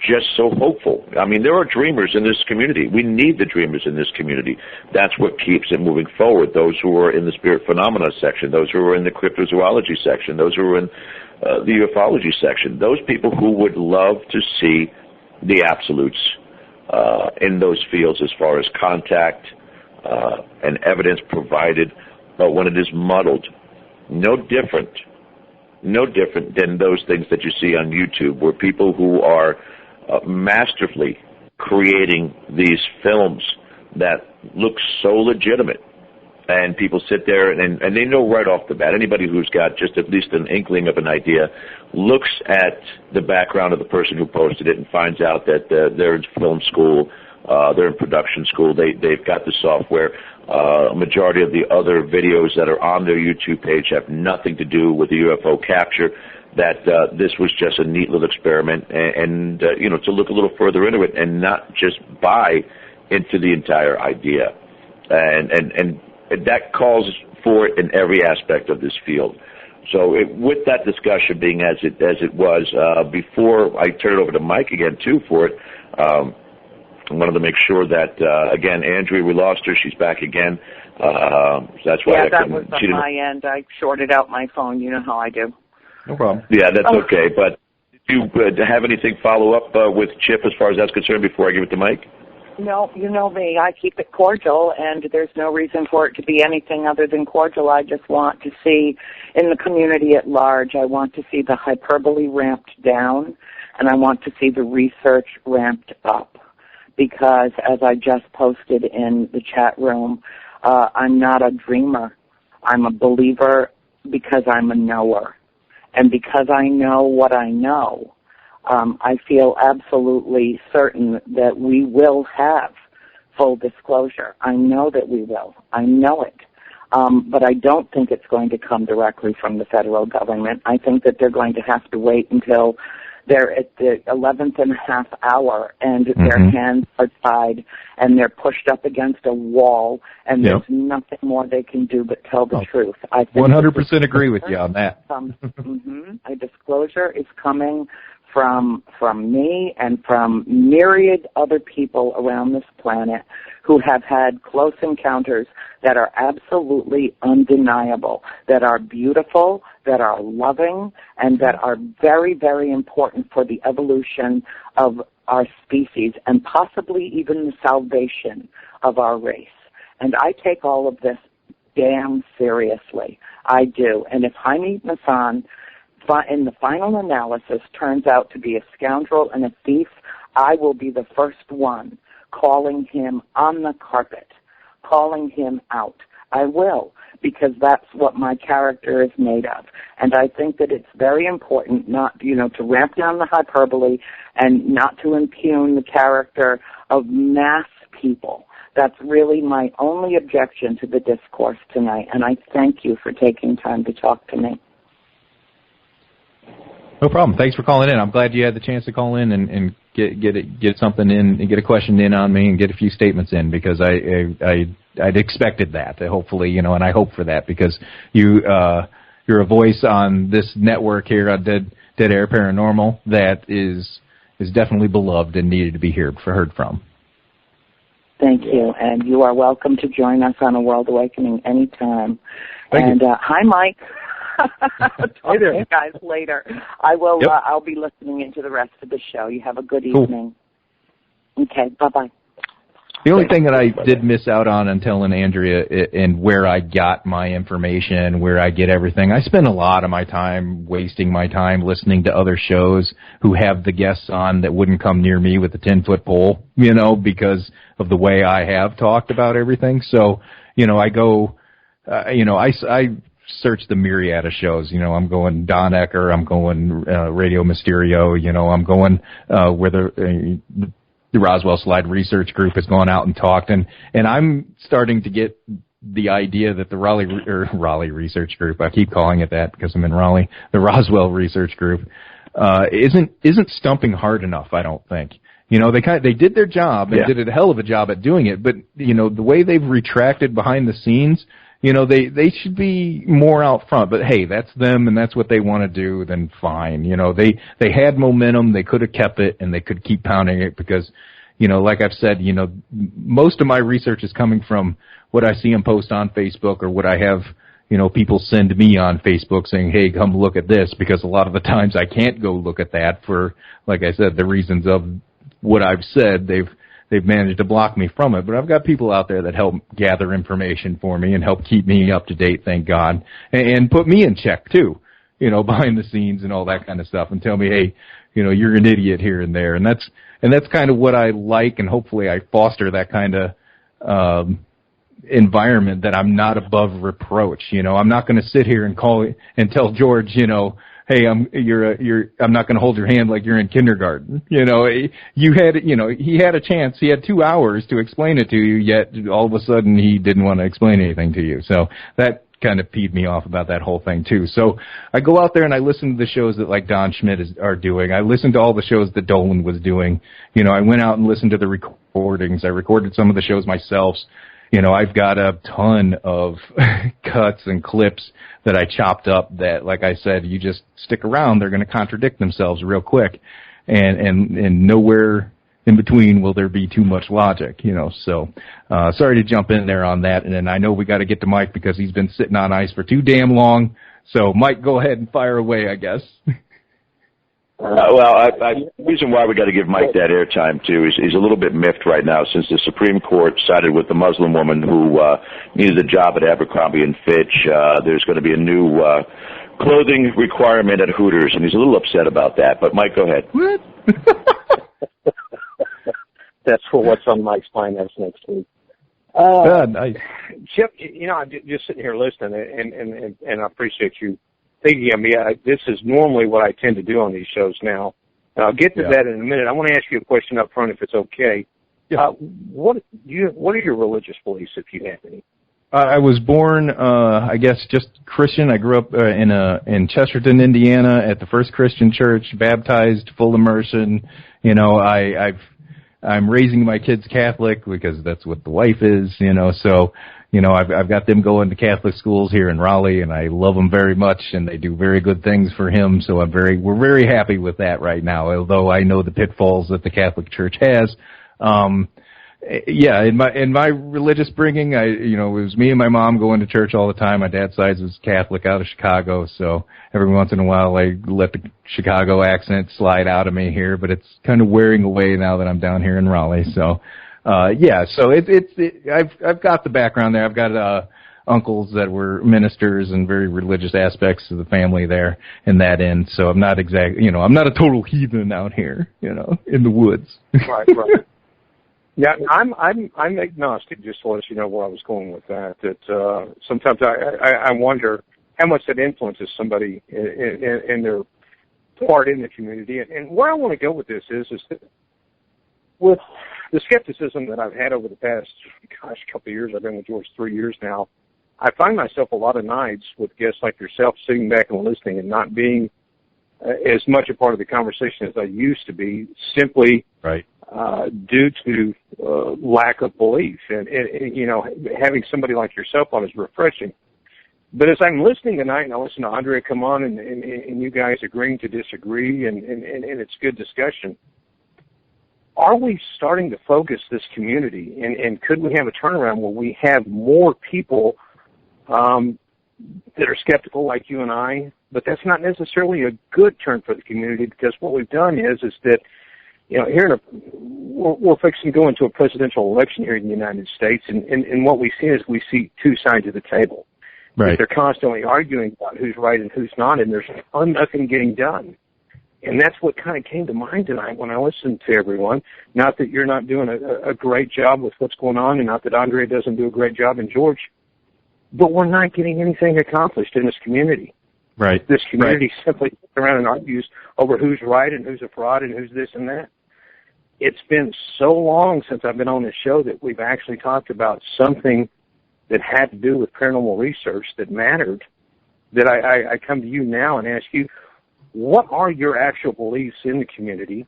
just so hopeful. I mean, there are dreamers in this community. We need the dreamers in this community. That's what keeps it moving forward. Those who are in the spirit phenomena section, those who are in the cryptozoology section, those who are in the ufology section, those people who would love to see the absolutes in those fields as far as contact and evidence provided, but when it is muddled, no different than those things that you see on YouTube, where people who are masterfully creating these films that look so legitimate, and people sit there and they know right off the bat, anybody who's got just at least an inkling of an idea looks at the background of the person who posted it and finds out that they're in film school, they're in production school, they've got the software. A majority of the other videos that are on their YouTube page have nothing to do with the UFO capture, that this was just a neat little experiment, and to look a little further into it and not just buy into the entire idea. And that calls for it in every aspect of this field. So with that discussion being as it was, before I turn it over to Mike again, too, for it, I wanted to make sure that, again, Andrea, we lost her. She's back again. That's why that was on my end. I shorted out my phone. You know how I do. No problem. Yeah, that's okay. But did you have anything follow up with Chip as far as that's concerned before I give it to Mike? No, you know me. I keep it cordial, and there's no reason for it to be anything other than cordial. I just want to see, in the community at large, I want to see the hyperbole ramped down, and I want to see the research ramped up. Because, as I just posted in the chat room, I'm not a dreamer. I'm a believer because I'm a knower. And because I know what I know, I feel absolutely certain that we will have full disclosure. I know that we will. I know it. But I don't think it's going to come directly from the federal government. I think that they're going to have to wait until they're at the 11th and a half hour, and their hands are tied, and they're pushed up against a wall, and there's nothing more they can do but tell the truth. I 100% agree with you on that. A disclosure is coming from me and from myriad other people around this planet who have had close encounters that are absolutely undeniable, that are beautiful, that are loving, and that are very, very important for the evolution of our species and possibly even the salvation of our race. And I take all of this damn seriously. I do. And if Jaime Maussan, in the final analysis, turns out to be a scoundrel and a thief, I will be the first one calling him on the carpet, calling him out. I will, because that's what my character is made of. And I think that it's very important not, to ramp down the hyperbole and not to impugn the character of mass people. That's really my only objection to the discourse tonight, and I thank you for taking time to talk to me. No problem. Thanks for calling in. I'm glad you had the chance to call in and get something in, and get a question in on me, and get a few statements in, because I'd expected that. Hopefully, and I hope for that, because you're a voice on this network here on Dead Air Paranormal that is definitely beloved and needed to be heard from. Thank you, and you are welcome to join us on A World Awakening anytime. Thank you. Hi, Mike. Talk there. to you guys later. I will. Yep. I'll be listening into the rest of the show. You have a good evening. Okay. Bye-bye. The only thing that I did miss out on telling Andrea and where I got my information, where I get everything, I spend a lot of my time wasting my time listening to other shows who have the guests on that wouldn't come near me with a 10-foot pole, because of the way I have talked about everything. So, I go, I search the myriad of shows. I'm going Don Ecker, I'm going Radio Mysterio, I'm going where the Roswell Slide Research Group has gone out and talked, and I'm starting to get the idea that the Raleigh Research Group, I keep calling it that because I'm in Raleigh, the Roswell Research Group, isn't stumping hard enough, I don't think. They did their job and did a hell of a job at doing it, but the way they've retracted behind the scenes, they should be more out front. But hey, that's them, and that's what they want to do, then fine. They had momentum, they could have kept it, and they could keep pounding it, because, like I've said, most of my research is coming from what I see them post on Facebook, or what I have, people send me on Facebook saying, hey, come look at this, because a lot of the times I can't go look at that for, like I said, the reasons of what I've said. They've managed to block me from it, but I've got people out there that help gather information for me and help keep me up to date, thank God, and put me in check too, behind the scenes and all that kind of stuff, and tell me, hey, you're an idiot here and there, and that's kind of what I like, and hopefully I foster that kind of environment, that I'm not above reproach. I'm not going to sit here and tell George, hey, I'm not going to hold your hand like you're in kindergarten. He had a chance. He had 2 hours to explain it to you, yet all of a sudden he didn't want to explain anything to you. So that kind of peed me off about that whole thing too. So I go out there and I listen to the shows that like Don Schmidt are doing. I listened to all the shows that Dolan was doing. I went out and listened to the recordings. I recorded some of the shows myself. I've got a ton of cuts and clips that I chopped up that, like I said, you just stick around, they're going to contradict themselves real quick. And nowhere in between will there be too much logic, So, sorry to jump in there on that. And then I know we got to get to Mike because he's been sitting on ice for too damn long. So, Mike, go ahead and fire away, I guess. The reason why we got to give Mike that airtime too is he's a little bit miffed right now since the Supreme Court sided with the Muslim woman who needed a job at Abercrombie and Fitch. There's going to be a new clothing requirement at Hooters, and he's a little upset about that. But Mike, go ahead. What? That's for what's on Mike's Finance next week. Nice. Chip, I'm just sitting here listening, and I appreciate you thinking of me. This is normally what I tend to do on these shows now. And I'll get to that in a minute. I want to ask you a question up front, if it's okay. Yeah. What are your religious beliefs, if you have any? I was born, I guess, just Christian. I grew up in Chesterton, Indiana, at the First Christian Church, baptized, full immersion. I'm raising my kids Catholic because that's what the wife is. So. I've got them going to Catholic schools here in Raleigh, and I love them very much, and they do very good things for him. So we're very happy with that right now. Although I know the pitfalls that the Catholic Church has. In my religious bringing, it was me and my mom going to church all the time. My dad's side was Catholic out of Chicago, so every once in a while I let the Chicago accent slide out of me here, but it's kind of wearing away now that I'm down here in Raleigh. So. So I've got the background there. I've got uncles that were ministers and very religious aspects of the family there in that end. So I'm not I'm not a total heathen out here, in the woods. Right. Yeah, I'm agnostic. Just to let you know where I was going with that. That sometimes I wonder how much that influences somebody in their part in the community. And where I want to go with this is that with the skepticism that I've had over the past, couple of years, I've been with George 3 years now, I find myself a lot of nights with guests like yourself sitting back and listening and not being as much a part of the conversation as I used to be, simply due to lack of belief. And, having somebody like yourself on is refreshing. But as I'm listening tonight, and I listen to Andrea come on, and you guys agreeing to disagree, and it's good discussion, are we starting to focus this community? And could we have a turnaround where we have more people that are skeptical like you and I? But that's not necessarily a good turn for the community, because what we've done is that, we're fixing to go into a presidential election here in the United States, and what we see is we see two sides of the table. Right. They're constantly arguing about who's right and who's not, and there's nothing getting done. And that's what kind of came to mind tonight when I listened to everyone. Not that you're not doing a great job with what's going on, and not that Andrea doesn't do a great job, and George, but we're not getting anything accomplished in this community. Right. This community simply sits around and argues over who's right and who's a fraud and who's this and that. It's been so long since I've been on this show that we've actually talked about something that had to do with paranormal research that mattered, that I come to you now and ask you, what are your actual beliefs in the community,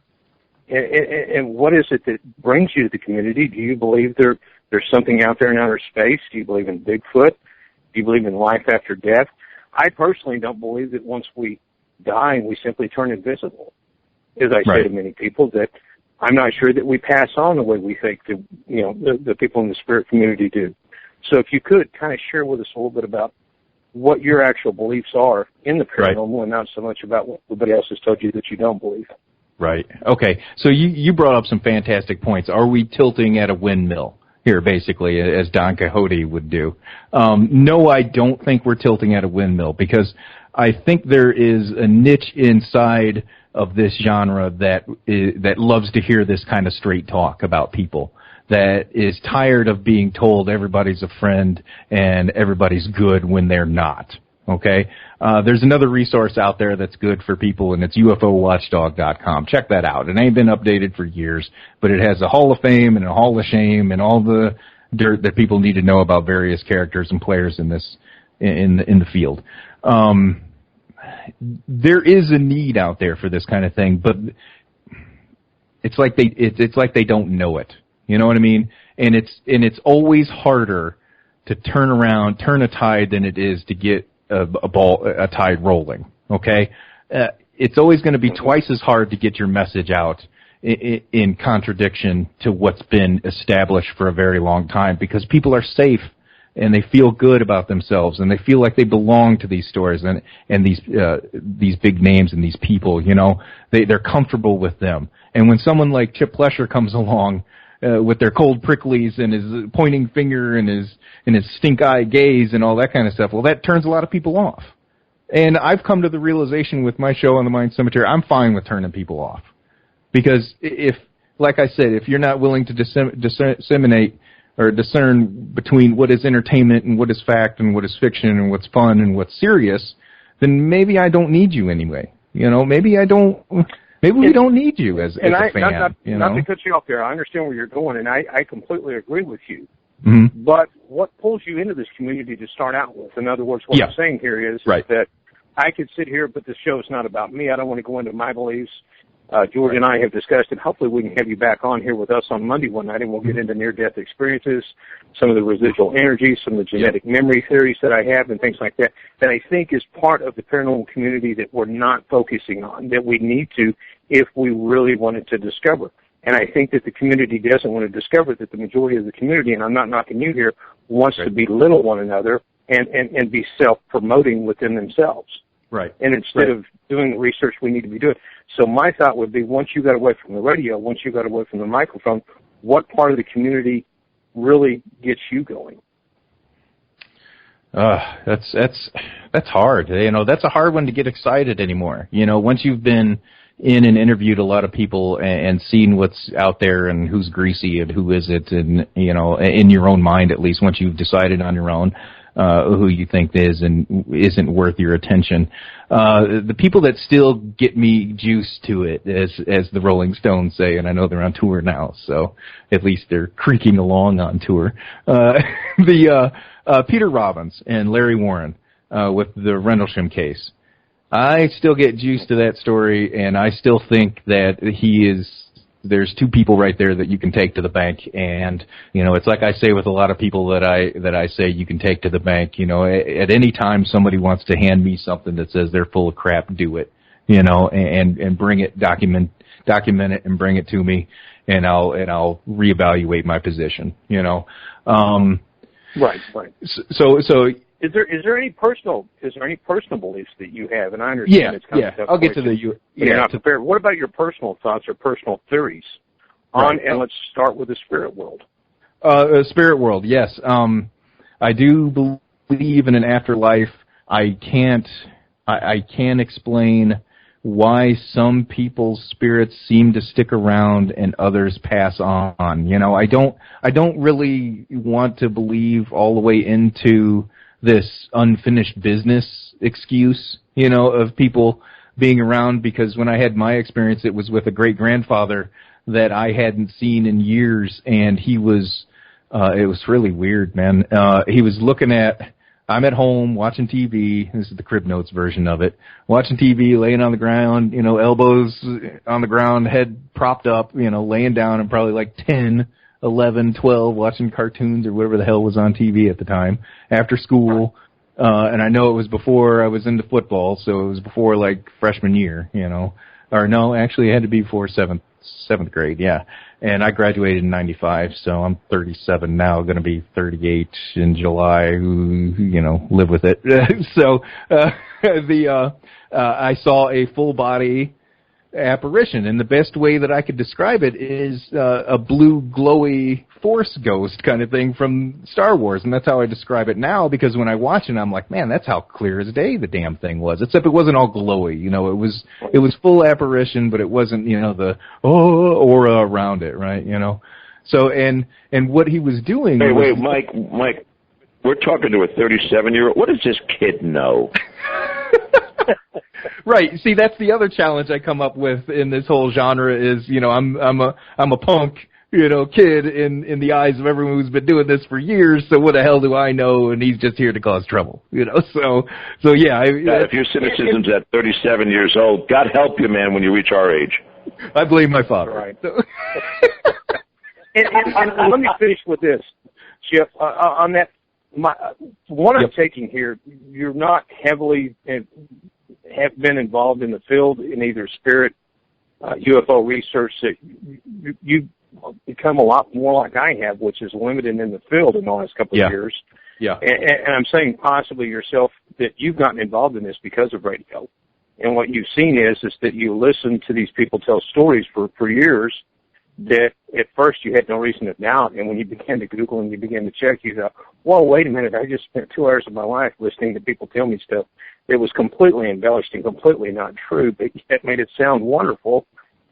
and what is it that brings you to the community? Do you believe there's something out there in outer space? Do you believe in Bigfoot? Do you believe in life after death? I personally don't believe that once we die, we simply turn invisible. As I say to many people, that I'm not sure that we pass on the way we think that, the people in the spirit community do. So if you could kind of share with us a little bit about what your actual beliefs are in the paranormal, and not so much about what everybody else has told you that you don't believe. Right. Okay. So you brought up some fantastic points. Are we tilting at a windmill here, basically, as Don Quixote would do? No, I don't think we're tilting at a windmill, because I think there is a niche inside of this genre that loves to hear this kind of straight talk about people, that is tired of being told everybody's a friend and everybody's good when they're not. Okay? There's another resource out there that's good for people, and it's UFOWatchdog.com. Check that out. It ain't been updated for years, but it has a Hall of Fame and a Hall of Shame and all the dirt that people need to know about various characters and players in this in the field. There is a need out there for this kind of thing, but it's like they don't know it. You know what I mean? And it's always harder to turn a tide than it is to get a tide rolling. Okay? It's always going to be twice as hard to get your message out in contradiction to what's been established for a very long time, because people are safe and they feel good about themselves and they feel like they belong to these stories and these big names and these people. They're comfortable with them. And when someone like Chip Plescher comes along with their cold pricklies and his pointing finger and his stink eye gaze and all that kind of stuff, well, that turns a lot of people off. And I've come to the realization with my show on the Mind Cemetery, I'm fine with turning people off, because like I said, if you're not willing to disseminate or discern between what is entertainment and what is fact and what is fiction and what's fun and what's serious, then maybe I don't need you anyway. Maybe we don't need you as a fan. Not to cut you off there. I understand where you're going, and I completely agree with you. Mm-hmm. But what pulls you into this community to start out with? In other words, what I'm saying here is that I could sit here, but the show is not about me. I don't want to go into my beliefs. George and I have discussed it. Hopefully we can have you back on here with us on Monday one night, and we'll get into near-death experiences, some of the residual energy, some of the genetic memory theories that I have, and things like that I think is part of the paranormal community that we're not focusing on, that we need to if we really wanted to discover. And I think that the community doesn't want to discover, that the majority of the community, and I'm not knocking you here, wants to belittle one another and be self-promoting within themselves. Right. And instead of doing the research we need to be doing. So my thought would be, once you got away from the radio, once you got away from the microphone, what part of the community really gets you going? That's hard. That's a hard one to get excited anymore. Once you've been in and interviewed a lot of people and seen what's out there and who's greasy and who isn't, and in your own mind at least, once you've decided on your own who you think is and isn't worth your attention. The people that still get me juiced to it, as the Rolling Stones say, and I know they're on tour now, so at least they're creaking along on tour. Peter Robbins and Larry Warren with the Rendlesham case. I still get juiced to that story, and I still think that there's two people right there that you can take to the bank, and it's like I say with a lot of people that I say you can take to the bank. At any time somebody wants to hand me something that says they're full of crap, do it. And bring it, document it, and bring it to me, and I'll reevaluate my position. Right. So. Is there any personal beliefs that you have? And I understand it's kind of tough. I'll get to the you're not prepared. What about your personal thoughts or personal theories on? And let's start with the spirit world. Spirit world, yes. I do believe in an afterlife. I can't explain why some people's spirits seem to stick around and others pass on. I don't really want to believe all the way into this unfinished business excuse, of people being around, because when I had my experience, it was with a great-grandfather that I hadn't seen in years, and he was, it was really weird, man. He was I'm at home watching TV, this is the Crib Notes version of it, watching TV, laying on the ground, elbows on the ground, head propped up, laying down, and probably like 10, 11, 12, watching cartoons or whatever the hell was on TV at the time, after school. And I know it was before I was into football, so it was before, like, freshman year, Or no, actually it had to be before seventh grade, yeah. And I graduated in 95, so I'm 37 now, going to be 38 in July, live with it. So I saw a full-body apparition, and the best way that I could describe it is a blue glowy force ghost kind of thing from Star Wars, and that's how I describe it now, because when I watch it, I'm like, man, that's how clear as day the damn thing was, except it wasn't all glowy, it was full apparition, but it wasn't, the aura around it, right, So, and what he was doing... Wait, Mike, we're talking to a 37-year-old. What does this kid know? Right. See, that's the other challenge I come up with in this whole genre is, I'm a punk, kid in the eyes of everyone who's been doing this for years. So what the hell do I know? And he's just here to cause trouble, So yeah. If your cynicism's at 37 years old, God help you, man, when you reach our age. I blame my father. Right. and let me finish with this, Chip. On that, I'm taking here, you're not heavily have been involved in the field in either spirit, UFO research. That you become a lot more like I have, which is limited in the field in the last couple of years. Yeah. And I'm saying possibly yourself that you've gotten involved in this because of radio. And what you've seen is that you listen to these people tell stories for years that at first you had no reason to doubt. And when you began to Google and you began to check, you go, whoa, wait a minute, I just spent 2 hours of my life listening to people tell me stuff that was completely embellished and completely not true, but yet made it sound wonderful.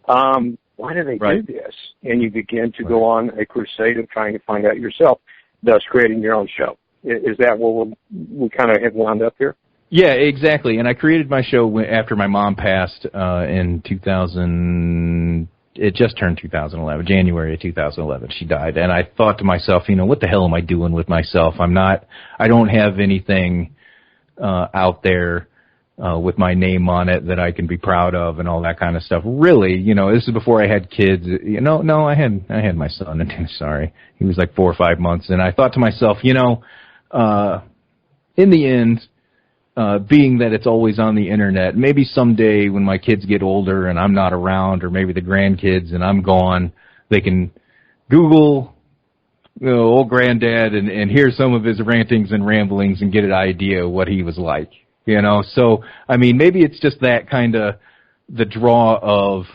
Why do they do this? And you begin to go on a crusade of trying to find out yourself, thus creating your own show. Is that what we kind of have wound up here? Yeah, exactly. And I created my show after my mom passed in 2000. It just turned 2011, January of 2011. She died, and I thought to myself, what the hell am I doing with myself? I don't have anything out there with my name on it that I can be proud of and all that kind of stuff. Really, this is before I had kids. No, I had my son. Sorry, he was like 4 or 5 months, and I thought to myself, in the end, being that it's always on the internet, maybe someday when my kids get older and I'm not around, or maybe the grandkids and I'm gone, they can Google old granddad and hear some of his rantings and ramblings and get an idea of what he was like. So maybe it's just that kind of the draw of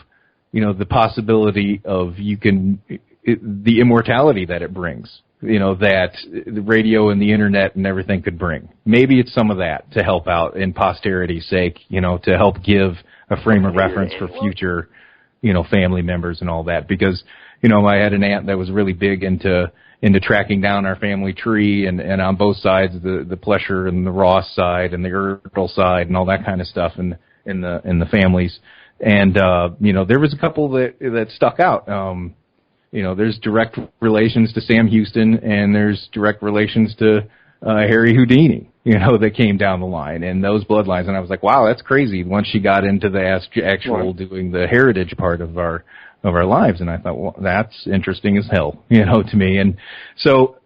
the possibility of the immortality that it brings, that the radio and the internet and everything could bring. Maybe it's some of that to help out in posterity's sake, to help give a frame of reference for future, family members and all that. Because, I had an aunt that was really big into tracking down our family tree and on both sides, the Plescher and the Ross side and the Ertl side and all that kind of stuff in the families. And, there was a couple that stuck out. There's direct relations to Sam Houston and there's direct relations to Harry Houdini, that came down the line and those bloodlines. And I was like, wow, that's crazy. Once she got into the actual doing the heritage part of our lives. And I thought, well, that's interesting as hell, to me. And so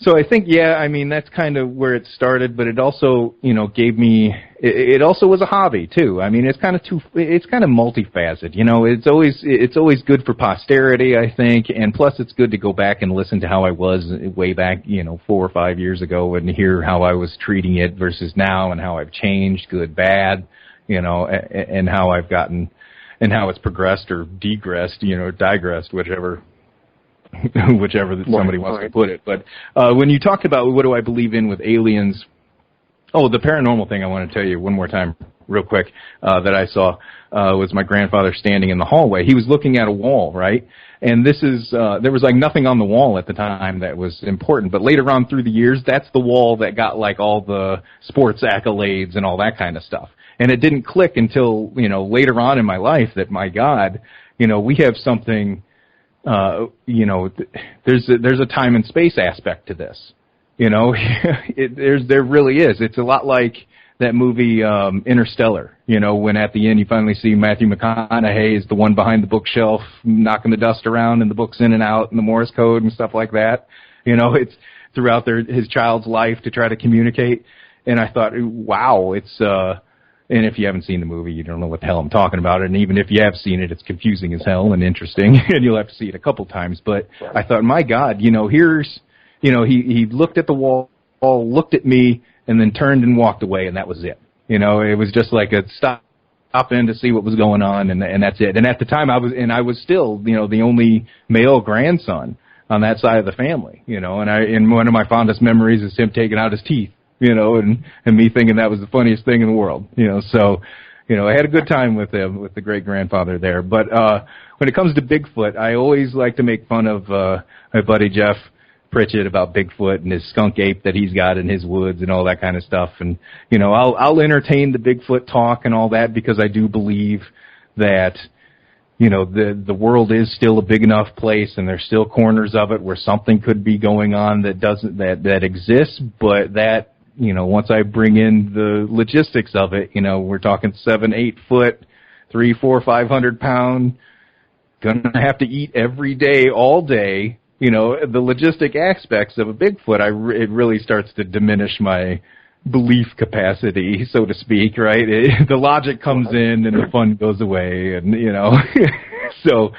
I think, that's kind of where it started, but it also, gave me, it also was a hobby too. It's kind of multifaceted, it's always good for posterity, I think. And plus it's good to go back and listen to how I was way back, 4 or 5 years ago and hear how I was treating it versus now and how I've changed, good, bad, and how I've gotten, and how it's progressed or degressed, digressed, whichever somebody wants to put it. But when you talked about what do I believe in with aliens, the paranormal thing I want to tell you one more time real quick that I saw was my grandfather standing in the hallway. He was looking at a wall, right? And this is there was like nothing on the wall at the time that was important, but later on through the years, that's the wall that got like all the sports accolades and all that kind of stuff. And it didn't click until, later on in my life that, my God, we have something, there's a time and space aspect to this. There really is. It's a lot like that movie, Interstellar, when at the end you finally see Matthew McConaughey is the one behind the bookshelf knocking the dust around and the books in and out and the Morse code and stuff like that. It's throughout his child's life to try to communicate. And I thought, wow, it's, and if you haven't seen the movie, you don't know what the hell I'm talking about. And even if you have seen it, it's confusing as hell and interesting, and you'll have to see it a couple times. But I thought, my God, here's, he looked at the wall, looked at me, and then turned and walked away, and that was it. It was just like a stop in to see what was going on, and that's it. And at the time, I was still, the only male grandson on that side of the family, and one of my fondest memories is him taking out his teeth. And me thinking that was the funniest thing in the world, so, I had a good time with him, with the great grandfather there. But, when it comes to Bigfoot, I always like to make fun of, my buddy Jeff Pritchett about Bigfoot and his skunk ape that he's got in his woods and all that kind of stuff. And, I'll entertain the Bigfoot talk and all that because I do believe that, the world is still a big enough place and there's still corners of it where something could be going on that exists, but that, once I bring in the logistics of it, we're talking 7-8 foot, 300, 400, 500 pound, gonna have to eat every day, all day. The logistic aspects of a Bigfoot, it really starts to diminish my belief capacity, so to speak, right? The logic comes in and the fun goes away, and so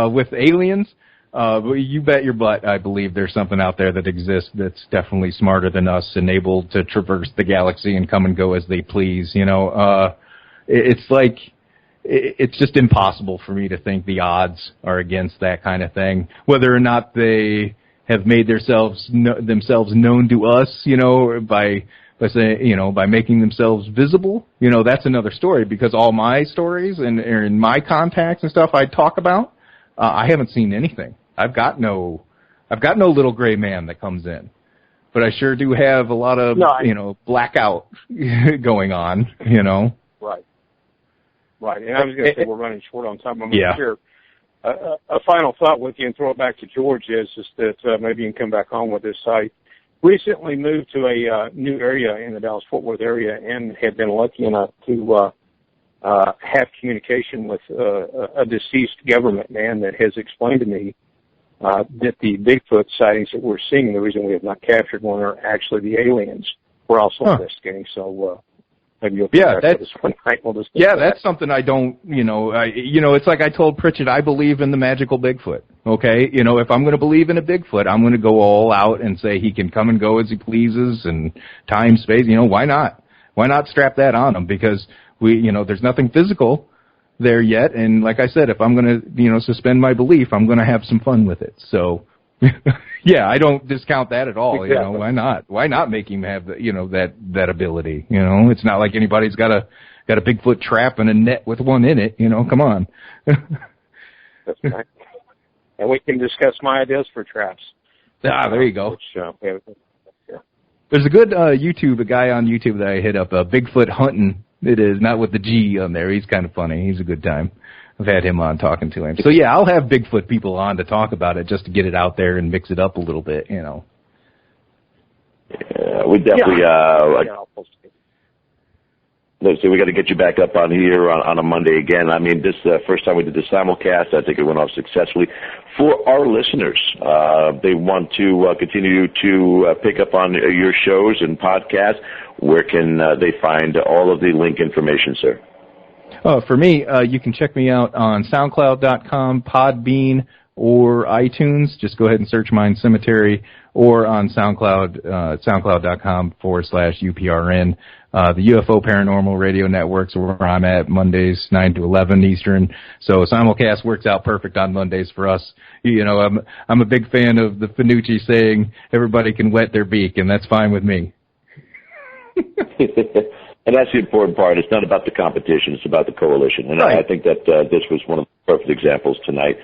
with aliens. You bet your butt, I believe there's something out there that exists that's definitely smarter than us and able to traverse the galaxy and come and go as they please. It's like, it's just impossible for me to think the odds are against that kind of thing. Whether or not they have made themselves known to us, by saying, by making themselves visible, that's another story, because all my stories and my contacts and stuff I talk about, I haven't seen anything. I've got no little gray man that comes in, but I sure do have a lot of, blackout going on, Right. And I was going to say we're running short on time. I'm going to share a final thought with you and throw it back to George is that maybe you can come back on with this. I recently moved to a new area in the Dallas-Fort Worth area and have been lucky enough to have communication with a deceased government man that has explained to me that the Bigfoot sightings that we're seeing, the reason we have not captured one, are actually the aliens we're also investigating. So maybe you'll come back to this one night. We'll that's something I don't, it's like I told Pritchett, I believe in the magical Bigfoot. Okay, if I'm going to believe in a Bigfoot, I'm going to go all out and say he can come and go as he pleases and time, space. Why not? Why not strap that on him? Because there's nothing physical there yet. And like I said, if I'm going to, suspend my belief, I'm going to have some fun with it. So, I don't discount that at all. Why not? Why not make him have that ability? It's not like anybody's got got a Bigfoot trap and a net with one in it. Come on. That's right. And we can discuss my ideas for traps. There you go. Which, There's a good a guy on YouTube that I hit up, Bigfoot Hunting. It is, not with the G on there. He's kind of funny. He's a good time. I've had him on talking to him. So, yeah, I'll have Bigfoot people on to talk about it just to get it out there and mix it up a little bit, Yeah, we definitely... Let's see, we got to get you back up on here on a Monday again. I mean, this first time we did the simulcast, I think it went off successfully. For our listeners, they want to continue to pick up on your shows and podcasts. Where can they find all of the link information, sir? For me, you can check me out on SoundCloud.com, Podbean, or iTunes. Just go ahead and search Mind Cemetery, or on SoundCloud, SoundCloud.com/UPRN. The UFO Paranormal Radio Network's where I'm at Mondays, 9 to 11 Eastern. So simulcast works out perfect on Mondays for us. I'm a big fan of the Finucci saying everybody can wet their beak, and that's fine with me. And that's the important part. It's not about the competition. It's about the coalition. And right. I think that this was one of the perfect examples tonight.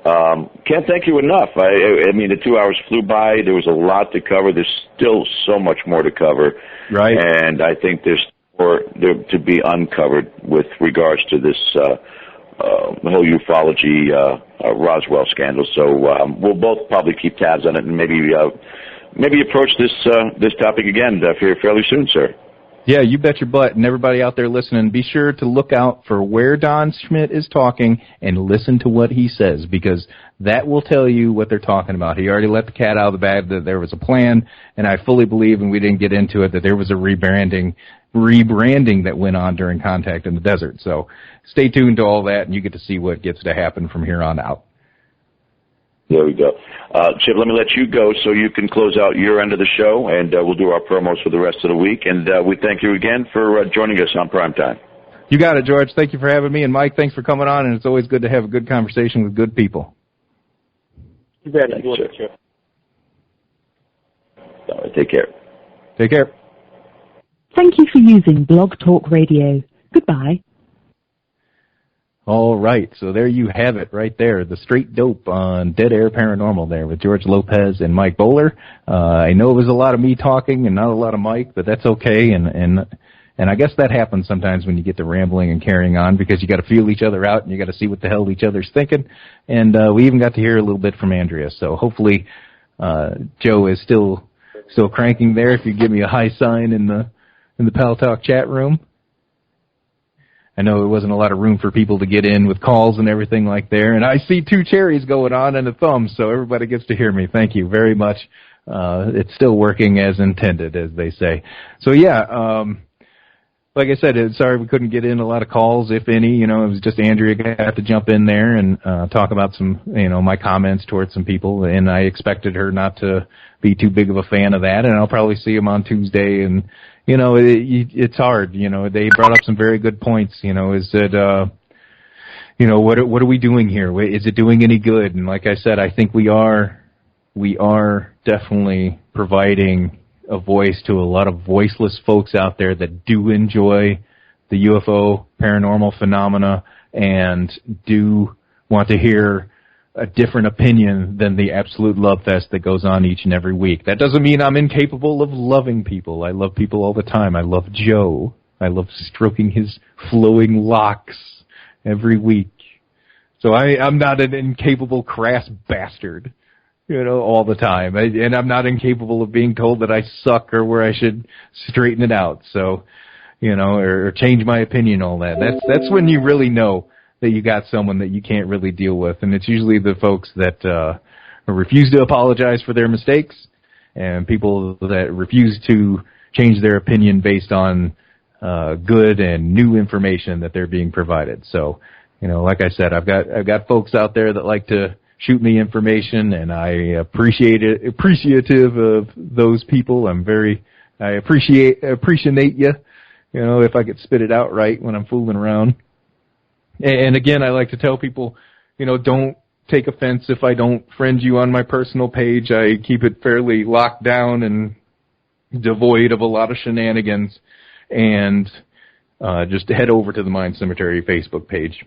Can't thank you enough. I mean, the 2 hours flew by. There was a lot to cover. There's still so much more to cover. Right. And I think there's more to be uncovered with regards to this whole ufology Roswell scandal. So we'll both probably keep tabs on it and maybe approach this topic again fairly soon, sir. Yeah, you bet your butt. And everybody out there listening, be sure to look out for where Don Schmitt is talking and listen to what he says, because that will tell you what they're talking about. He already let the cat out of the bag that there was a plan, and I fully believe, and we didn't get into it, that there was a rebranding that went on during Contact in the Desert. So stay tuned to all that, and you get to see what gets to happen from here on out. There we go. Chip, let me let you go so you can close out your end of the show, and we'll do our promos for the rest of the week. And we thank you again for joining us on Primetime. You got it, George. Thank you for having me. And, Mike, thanks for coming on, and it's always good to have a good conversation with good people. You bet. Thanks, Chip. All right, take care. Take care. Thank you for using Blog Talk Radio. Goodbye. All right, so there you have it right there, the straight dope on Dead Air Paranormal there with George Lopez and Mike Bowler. I know it was a lot of me talking and not a lot of Mike, but that's okay, and I guess that happens sometimes when you get to rambling and carrying on, because you got to feel each other out and you got to see what the hell each other's thinking. And we even got to hear a little bit from Andrea, so hopefully Joe is still cranking there. If you give me a high sign in the Pal Talk chat room. I know there wasn't a lot of room for people to get in with calls and everything like there. And I see 2 cherries going on and a thumb, so everybody gets to hear me. Thank you very much. It's still working as intended, as they say. So, yeah, like I said, sorry we couldn't get in a lot of calls, if any. It was just Andrea got to jump in there and talk about some, my comments towards some people. And I expected her not to be too big of a fan of that. And I'll probably see him on Tuesday. And it's hard. They brought up some very good points. Is that, what are we doing here? Is it doing any good? And like I said, I think we are definitely providing a voice to a lot of voiceless folks out there that do enjoy the UFO paranormal phenomena and do want to hear a different opinion than the absolute love fest that goes on each and every week. That doesn't mean I'm incapable of loving people. I love people all the time. I love Joe. I love stroking his flowing locks every week. So I'm not an incapable, crass bastard, all the time. And I'm not incapable of being told that I suck or where I should straighten it out. So, or change my opinion, all that. That's when you really know that you got someone that you can't really deal with. And it's usually the folks that refuse to apologize for their mistakes and people that refuse to change their opinion based on good and new information that they're being provided. So, like I said, I've got folks out there that like to shoot me information, and I appreciative of those people. I appreciate you, if I could spit it out right when I'm fooling around. And again, I like to tell people, don't take offense if I don't friend you on my personal page. I keep it fairly locked down and devoid of a lot of shenanigans. And just head over to the Mind Cemetery Facebook page.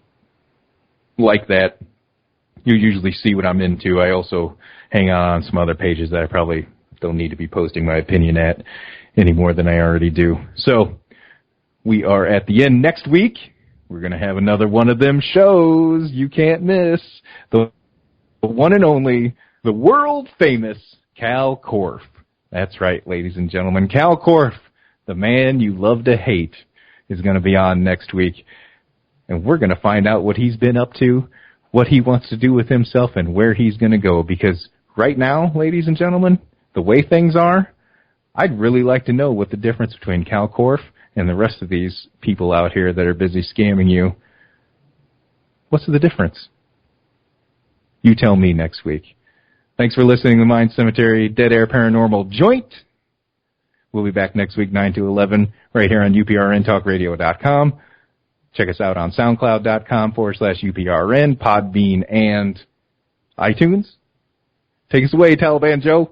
Like that, you usually see what I'm into. I also hang out on some other pages that I probably don't need to be posting my opinion at any more than I already do. So, we are at the end next week. We're going to have another one of them shows you can't miss. The one and only, the world-famous Cal Korff. That's right, ladies and gentlemen. Cal Korff, the man you love to hate, is going to be on next week. And we're going to find out what he's been up to, what he wants to do with himself, and where he's going to go. Because right now, ladies and gentlemen, the way things are, I'd really like to know what the difference between Cal Korff and the rest of these people out here that are busy scamming you. What's the difference? You tell me next week. Thanks for listening to Mind Cemetery Dead Air Paranormal Joint. We'll be back next week, 9 to 11, right here on uprntalkradio.com. Check us out on soundcloud.com/UPRN, Podbean, and iTunes. Take us away, Taliban Joe.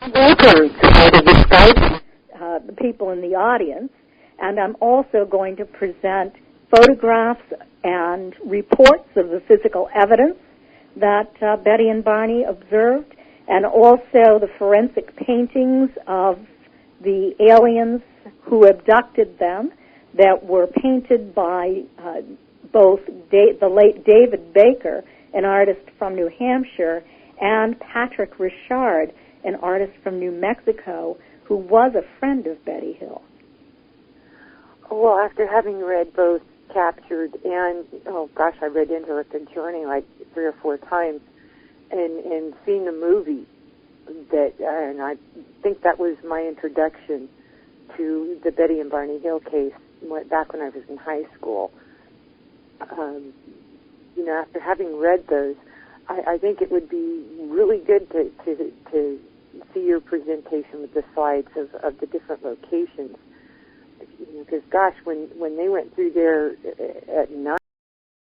Welcome to the Skype, the people in the audience, and I'm also going to present photographs and reports of the physical evidence that Betty and Barney observed, and also the forensic paintings of the aliens who abducted them that were painted by both the late David Baker, an artist from New Hampshire, and Patrick Richard, an artist from New Mexico, who was a friend of Betty Hill. Well, after having read both Captured and, I read Interesting Journey like 3 or 4 times, and seen the movie, and I think that was my introduction to the Betty and Barney Hill case back when I was in high school. After having read those, I think it would be really good to see your presentation with the slides of the different locations. Because, gosh, when they went through there at night,